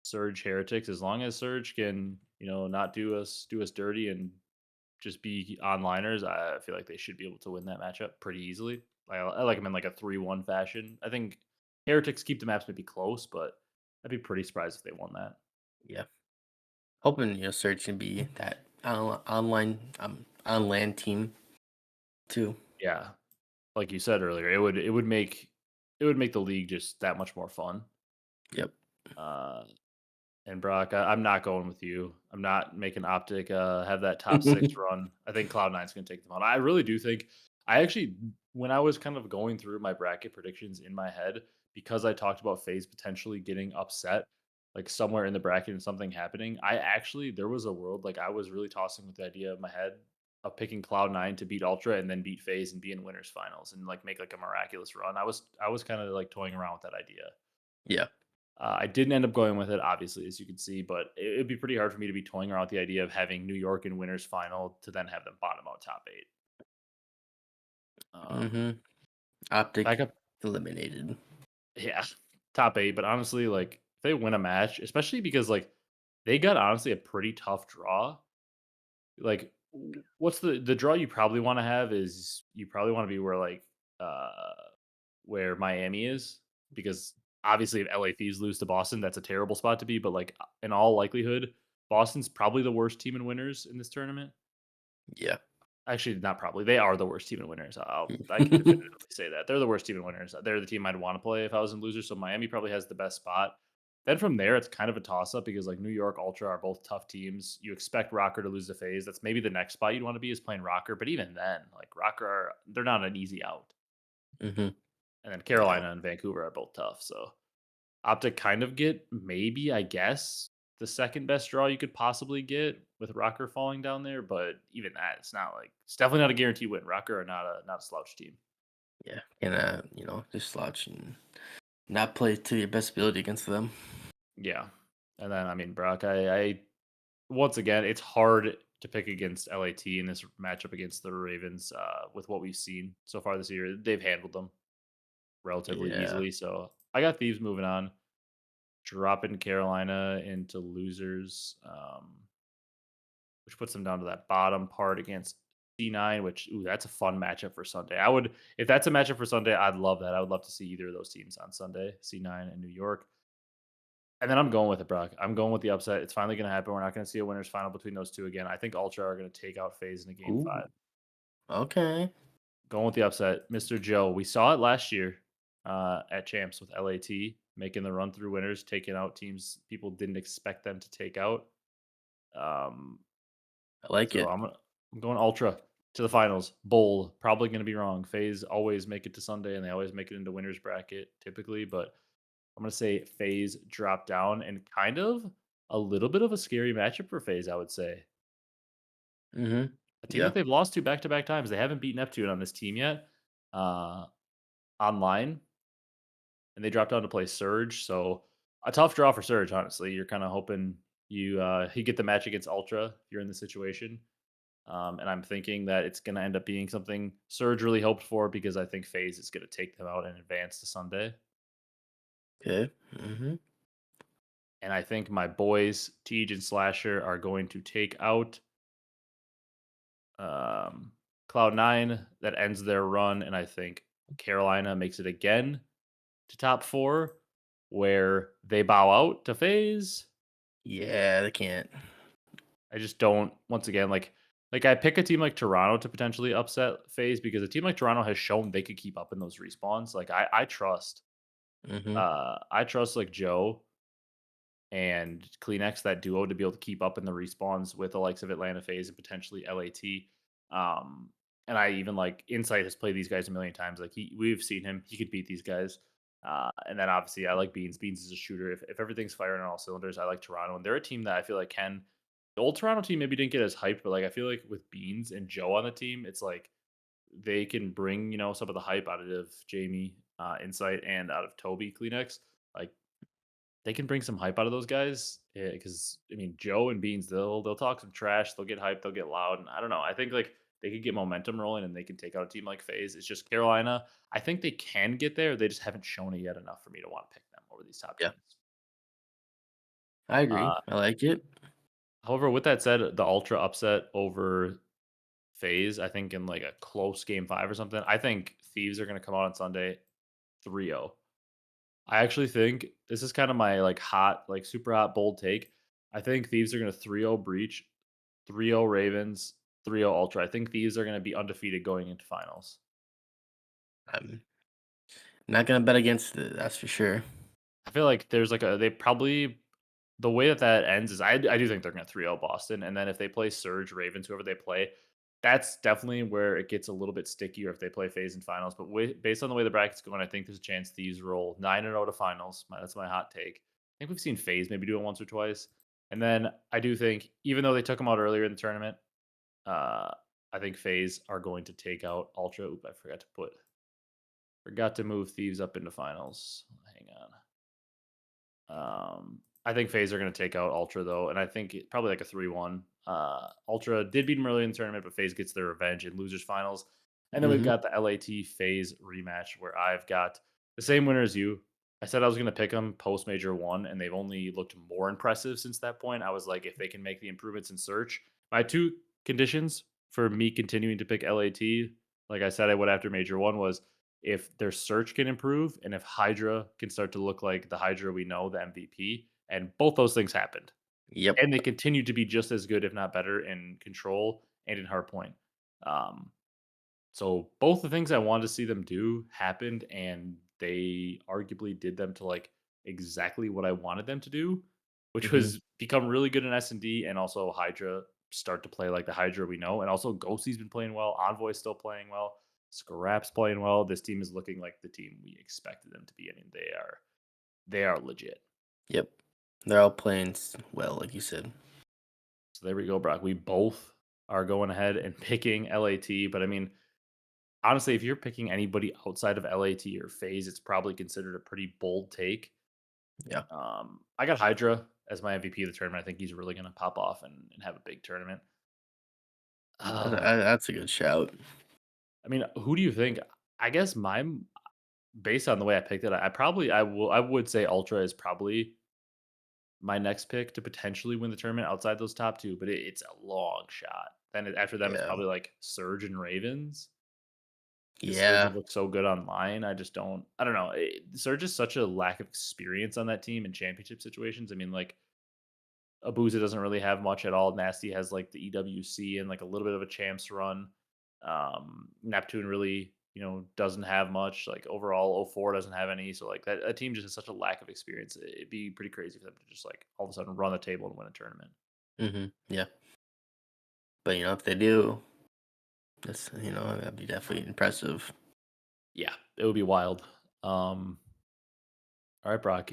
Surge Heretics, as long as Surge can not do us dirty and just be onliners, I feel like they should be able to win that matchup pretty easily. I like them in like a 3-1 fashion. I think Heretics keep the maps maybe close, but I'd be pretty surprised if they won that. Yeah. Hoping, Surge can be that online on land team too. Yeah, like you said earlier, it would make the league just that much more fun. Yep. Uh, and Brock, I'm not going with you. I'm not making Optic have that top 6 run. I think Cloud9's gonna take them on. I really do think I actually when I was kind of going through my bracket predictions in my head, because I talked about FaZe potentially getting upset, like somewhere in the bracket and something happening, there was a world like I was really tossing with the idea of my head of picking Cloud9 to beat Ultra and then beat FaZe and be in winners finals and like make like a miraculous run. I was kind of like toying around with that idea. Yeah. I didn't end up going with it, obviously, as you can see, but it'd be pretty hard for me to be toying around with the idea of having New York in winners final to then have them bottom out top 8. Mhm. Back Optic up, eliminated. yeah, top 8. But honestly, like if they win a match, especially because like they got honestly a pretty tough draw. Like, what's the draw you probably want to have is you probably want to be uh where Miami is, because obviously if LA Thieves lose to Boston, that's a terrible spot to be. But like in all likelihood, Boston's probably the worst team in winners in this tournament. Yeah. Actually, not probably. They are the worst team in winners. I can definitively say that they're the worst team in winners. They're the team I'd want to play if I was in losers. So Miami probably has the best spot. Then from there, it's kind of a toss up because like New York Ultra are both tough teams. You expect Rocker to lose the phase. That's maybe the next spot you'd want to be is playing Rocker. But even then, like they're not an easy out. Mhm. And then No. Carolina and Vancouver are both tough. So Optic kind of get maybe, I guess, the second best draw you could possibly get with Rocker falling down there, but even that, it's definitely not a guaranteed win. Rocker are not a slouch team. Yeah. Can just slouch and not play to your best ability against them. Yeah. And then I mean Brock, I once again it's hard to pick against LAT in this matchup against the Ravens, with what we've seen so far this year. They've handled them relatively Yeah. easily. So I got Thieves moving on. dropping Carolina into losers, which puts them down to that bottom part against C9, which ooh, that's a fun matchup for Sunday. I would if that's a matchup for Sunday, I'd love that. I would love to see either of those teams on Sunday, C9 and New York. And then I'm going with it, Brock. I'm going with the upset. It's finally going to happen. We're not going to see a winners final between those two again. I think Ultra are going to take out FaZe in a game five. Ooh. Okay. Going with the upset, Mr. Joe. We saw it last year at Champs with LAT making the run through winners, taking out teams people didn't expect them to take out. Um, I like so it. I'm going Ultra to the finals. Bold, probably going to be wrong. FaZe always make it to Sunday, and they always make it into winners bracket typically. But I'm going to say FaZe drop down, and kind of a little bit of a scary matchup for FaZe. I would say Mhm. a team that Yeah. they've lost to back back times. They haven't beat Neptune on this team yet. Uh, Online, and they dropped down to play Surge. So a tough draw for Surge, honestly. You're kind of hoping you get the match against Ultra if you're in the situation. And I'm thinking that it's going to end up being something Surge really hoped for because I think FaZe is going to take them out and advance to Sunday. Okay. Mhm. And I think my boys, Tej and Slasher, are going to take out um, Cloud9. That ends their run. And I think Carolina makes it again to top four, where they bow out to FaZe. Yeah, they can't. I just don't. Once again, like I pick a team like Toronto to potentially upset FaZe because a team like Toronto has shown they could keep up in those respawns. Like Mhm. I trust like Joe and Kleenex, that duo, to be able to keep up in the respawns with the likes of Atlanta FaZe and potentially LAT. Um, and I even like Insight has played these guys a million times. Like we've seen him; he could beat these guys. And then obviously I like Beans. Beans is a shooter. If everything's firing on all cylinders, I like Toronto, and they're a team that I feel like can. The old Toronto team maybe didn't get as hyped, but like I feel like with Beans and Joe on the team, it's like they can bring some of the hype out of Jamie, Insight, and out of Toby Kleenex. Like they can bring some hype out of those guys because I mean Joe and Beans they'll talk some trash, they'll get hyped, they'll get loud, and I don't know. I think like they could get momentum rolling and they can take out a team like FaZe. It's just Carolina. I think they can get there. They just haven't shown it yet enough for me to want to pick them over these top Yeah. teams. I agree. Uh, I like it. However, with that said, the ultra upset over FaZe, I think in like a close game five or something. I think Thieves are going to come out on Sunday 3-0. I actually think this is kind of my like hot, like super hot, bold take. I think Thieves are going to 3-0 Breach, 3-0 Ravens, 3-0 Ultra. I think Thieves are going to be undefeated going into finals. I'm not gonna bet against it, that's for sure. I feel like there's like they probably, the way that ends is I do think they're going to 3-0 Boston. And then if they play Surge, Ravens, whoever they play, that's definitely where it gets a little bit stickier if they play phase in finals. But based on the way the bracket's going, I think there's a chance Thieves roll 9-0 to finals. That's my hot take. I think we've seen phase maybe do it once or twice. And then I do think, even though they took them out earlier in the tournament, uh, I think phase are going to take out Ultra. Oop, I forgot to move Thieves up into finals. Hang on. I think FaZe are going to take out Ultra though, and I think probably like a 3-1. Ultra did beat them early in the tournament, but FaZe gets their revenge in losers finals. And then we've Mhm. got the LAT FaZe rematch where I've got the same winner as you. I said I was going to pick them post major one, and they've only looked more impressive since that point. I was like, if they can make the improvements in search, my two conditions for me continuing to pick LAT, like I said I would after major one, was if their search can improve and if Hydra can start to look like the Hydra we know, the MVP, and both those things happened. Yep. And they continue to be just as good, if not better, in control and in hardpoint. Um, so both the things I wanted to see them do happened, and they arguably did them to like exactly what I wanted them to do, which Mhm. was become really good in S&D and also Hydra start to play like the Hydra we know. And also Ghosty's been playing well, Envoy's still playing well, Scrap's playing well. This team is looking like the team we expected them to be. I mean, they are legit. Yep. They're all playing well, like you said. So there we go, Brock. We both are going ahead and picking LAT, but I mean, honestly, if you're picking anybody outside of LAT or FaZe, it's probably considered a pretty bold take. Yeah. I got Hydra as my MVP of the tournament. I think he's really going to pop off and have a big tournament. Oh, That's a good shout. I mean, who do you think? I guess based on the way I picked it, I would say Ultra is probably. my next pick to potentially win the tournament outside those top two, but it's a long shot. Then after them, it's Yeah. probably like Surge and Ravens. Because Surge Yeah. have looked so good online. I don't know. Surge is such a lack of experience on that team in championship situations. I mean, like Abuza doesn't really have much at all. Nasty has like the EWC and like a little bit of a champs run. Neptune really, doesn't have much. Like overall, 04 doesn't have any. So like that team just has such a lack of experience. It'd be pretty crazy for them to just like all of a sudden run the table and win a tournament. Yeah. But if they do, that's that'd be definitely impressive. Yeah, it would be wild. All right, Brock.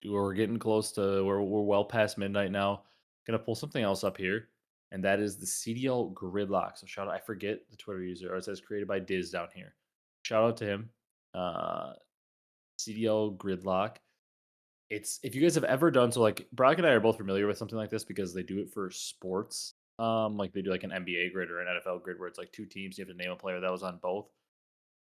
We're getting close to we're well past midnight now. Gonna pull something else up here, and that is the CDL Gridlock. So shout out, I forget the Twitter user, or it says created by Diz down here. Shout out to him. Uh CDL Gridlock. It's if you guys have ever done so like Brock and I are both familiar with something like this because they do it for sports. Like they do like an NBA grid or an NFL grid where it's like two teams, you have to name a player that was on both.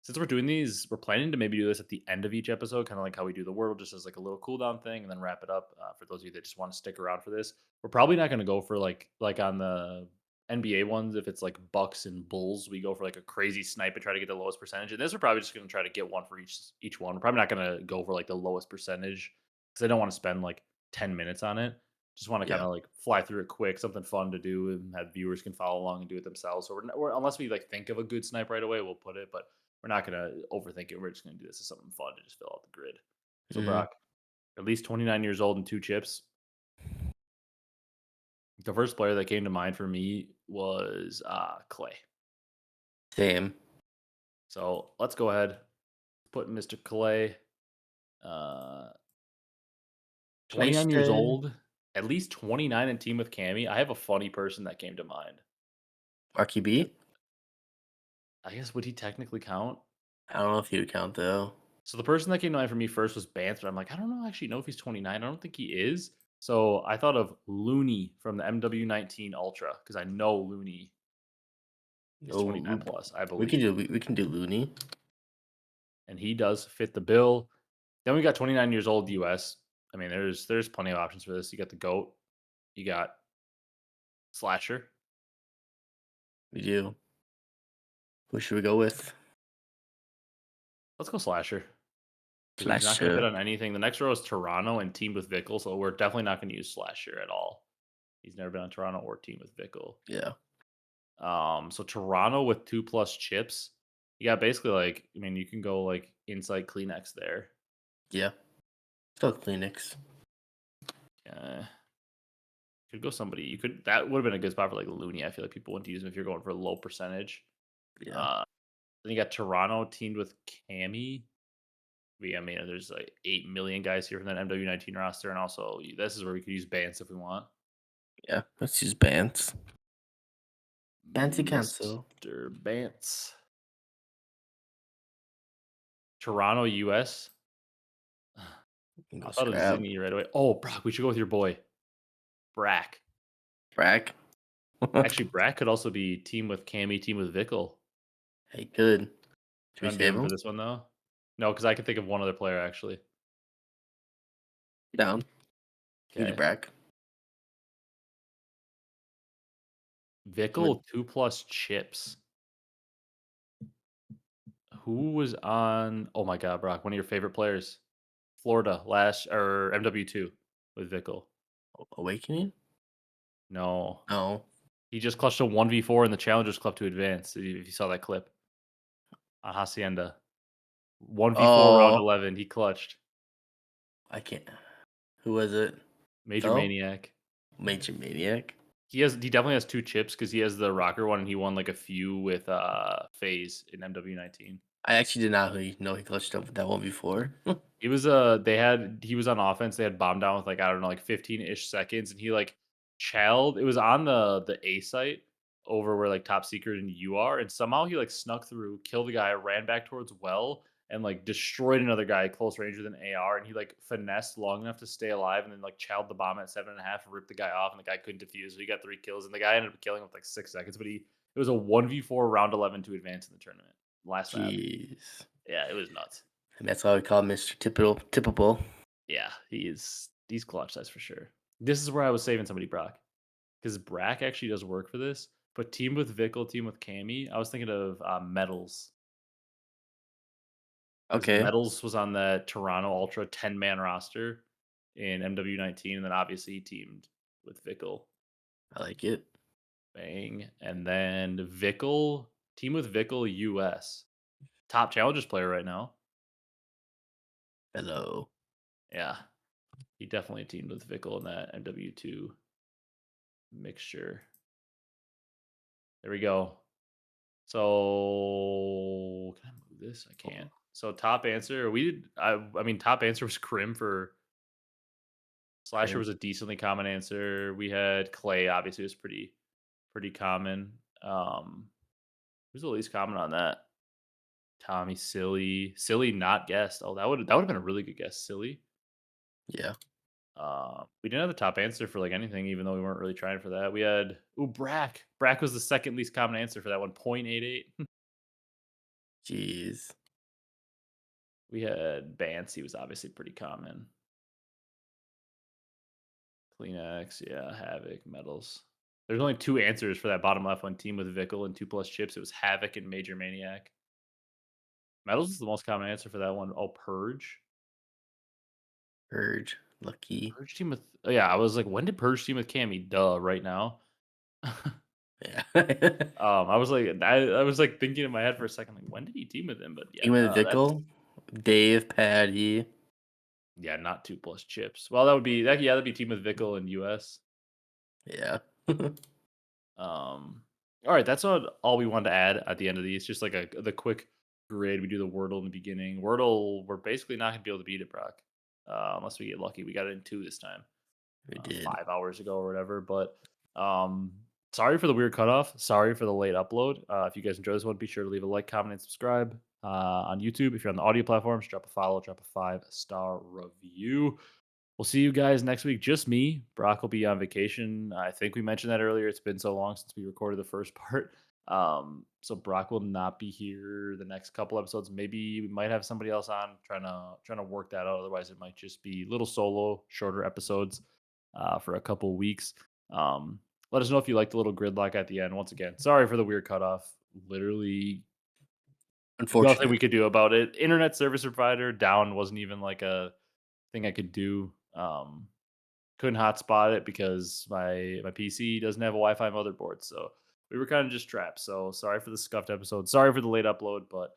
Since we're doing these, we're planning to maybe do this at the end of each episode, kind of like how we do the Wordle, just as like a little cooldown thing, and then wrap it up. For those of you that just want to stick around for this, we're probably not going to go for like on the NBA ones. If it's like Bucks and Bulls, we go for like a crazy snipe and try to get the lowest percentage. And this, we're probably just going to try to get one for each one. We're probably not going to go for like the lowest percentage because I don't want to spend like 10 minutes on it. Just want to kind Yeah. of like fly through it quick, something fun to do, and have viewers can follow along and do it themselves. So we're unless we like think of a good snipe right away, we'll put it, but we're not gonna overthink it. We're just gonna do this as something fun to just fill out the grid. So hmm Brock, at least 29 years old and two chips. The first player that came to mind for me was Clay. Same. So let's go ahead, put Mr. Clay. Uh, 29 years Clayster. old, at least 29 in team with Cammy. I have a funny person that came to mind. RQB. I guess would he technically count? I don't know if you would count though. So the person that came to mind for me first was Bance, but I'm like, I don't know actually know if he's 29. I don't think he is. So I thought of Looney from the MW19 Ultra because I know Looney is Oh, 29 plus, I we can believe. do we can do Looney. And he does fit the bill. Then we got 29 years old US. I mean, there's plenty of options for this. You got the GOAT, you got Slasher. We do. Who should we go with? Let's go Slasher. Because he's not going to fit Clayster. on anything. The next row is Toronto and teamed with Vickle, so we're definitely not going to use Slasher at all. He's never been on Toronto or teamed with Vickle. Yeah. So Toronto with 2+ chips. You got basically like, I mean, you can go like inside Kleenex there. Yeah. Still Kleenex. Uh, could go somebody. You could that would have been a good spot for like Looney. I feel like people wouldn't use him if you're going for a low percentage. Yeah. Uh, then you got Toronto teamed with Cammy. I mean, there's like 8 million guys here from that MW19 roster, and also this is where we could use Bance if we want. Yeah. Let's use Bance. Fancy cancel. Mr. Bance. Toronto, US. We can go I thought of scrap. Zinni right away. Oh, Brock, we should go with your boy, Brack. Frack. Actually, Brack could also be team with Cammy, team with Vickle. Hey, good. Do Should you we want to do save him for him? this one though? No, because I can think of one other player actually. Down. We do Okay, Brack. Would Vickle 2+ chips. Who was on? Oh my God, Brock, one of your favorite players, Florida last or MW2 with Vickle. Awakening? No, No. he just clutched a 1v4 in the Challengers Club to advance. If you saw that clip on Hacienda, 1v4 round Oh, 11, he clutched. I can't. Who was it? Major Oh, Maniac. Major Maniac. He definitely has two chips because he has the rocker one and he won like a few with FaZe in MW19. I actually did not know he clutched up with that one before. He was he was on offense. They had bombed down with like I don't know like 15-ish seconds, and he like challed. It was on the A site over where like top secret and you are, and somehow he like snuck through, killed the guy, ran back towards well, and like destroyed another guy close range with an AR, and he like finessed long enough to stay alive, and then like chowed the bomb at 7.5, ripped the guy off, and the guy couldn't defuse. So he got 3 kills, and the guy ended up killing him with like 6 seconds, but it was a 1v4 round 11 to advance in the tournament. Last map. Jeez. Yeah, it was nuts. And that's why we call him Mr. Typical. Typical. Yeah, he is. These clutch, that's for sure. This is where I was saving somebody, Brock, because Brack actually does work for this. But team with Vickle, team with Cammy, I was thinking of Metals because Okay, Metals was on that Toronto Ultra 10-man roster in MW19, and then obviously he teamed with Vickle. I like it. Bang. And then Vickle, team with Vickle US. Top Challengers player right now. Hello. Yeah. He definitely teamed with Vickle in that MW2 mixture. There we go. So can I move this? I can't. So top answer, we did. I mean, top answer was Crim for Slasher Grim. was a decently common answer. We had Clay, obviously, was pretty common. Who's the least common on that? Tommy, silly, not guessed. Oh, that would have been a really good guess. Silly. Yeah. We didn't have the top answer for like anything, even though we weren't really trying for that. We had Brack. Brack was the second least common answer for that one, 0.88. Jeez. We had Bancy was obviously pretty common. Kleenex, yeah, Havoc, Metals. There's only two answers for that bottom left one team with Vickle and 2+ chips. It was Havoc and Major Maniac. Metals is the most common answer for that one. Oh, Purge. Purge. Lucky. Purge team with yeah, I was like, when did Purge team with Cammy? Duh, right now. Yeah. I was like thinking in my head for a second, like, when did he team with him? But yeah, Team with no, that's Vickle. Dave, Patty. yeah, not 2+ chips. Well, that would be that. Yeah, that'd be team with Vickle and US. Yeah. All right, that's all we wanted to add at the end of these. Just like the quick grid. We do the Wordle in the beginning. Wordle, we're basically not gonna be able to beat it, Brock, unless we get lucky. We got it in 2 this time, We did. 5 hours ago or whatever. But um, sorry for the weird cutoff. Sorry for the late upload. If you guys enjoy this one, be sure to leave a like, comment, and subscribe on YouTube. If you're on the audio platforms, drop a follow, drop a 5-star review. We'll see you guys next week. Just me. Brock will be on vacation. I think we mentioned that earlier. It's been so long since we recorded the first part. So Brock will not be here the next couple episodes. Maybe we might have somebody else on trying to work that out. Otherwise, it might just be little solo, shorter episodes for a couple weeks. Let us know if you like the little gridlock at the end. Once again, sorry for the weird cutoff. Literally nothing Unfortunate. we could do about it. Internet service provider down wasn't even like a thing I could do. Couldn't hotspot it because my PC doesn't have a Wi-Fi motherboard, so we were kind of just trapped. So sorry for the scuffed episode. Sorry for the late upload, but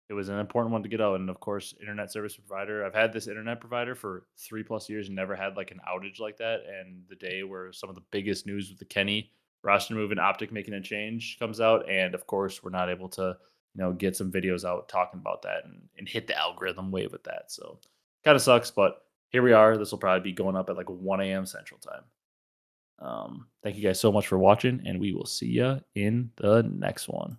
it was an important one to get out. And of course, internet service provider. I've had this internet provider for 3+ years and never had like an outage like that. And the day where some of the biggest news with the Kenny roster move and Optic making a change comes out, and of course, we're not able to get some videos out talking about that and hit the algorithm wave with that. So kind of sucks, but here we are. This will probably be going up at like 1 a.m. Central Time. Thank you guys so much for watching, and we will see you in the next one.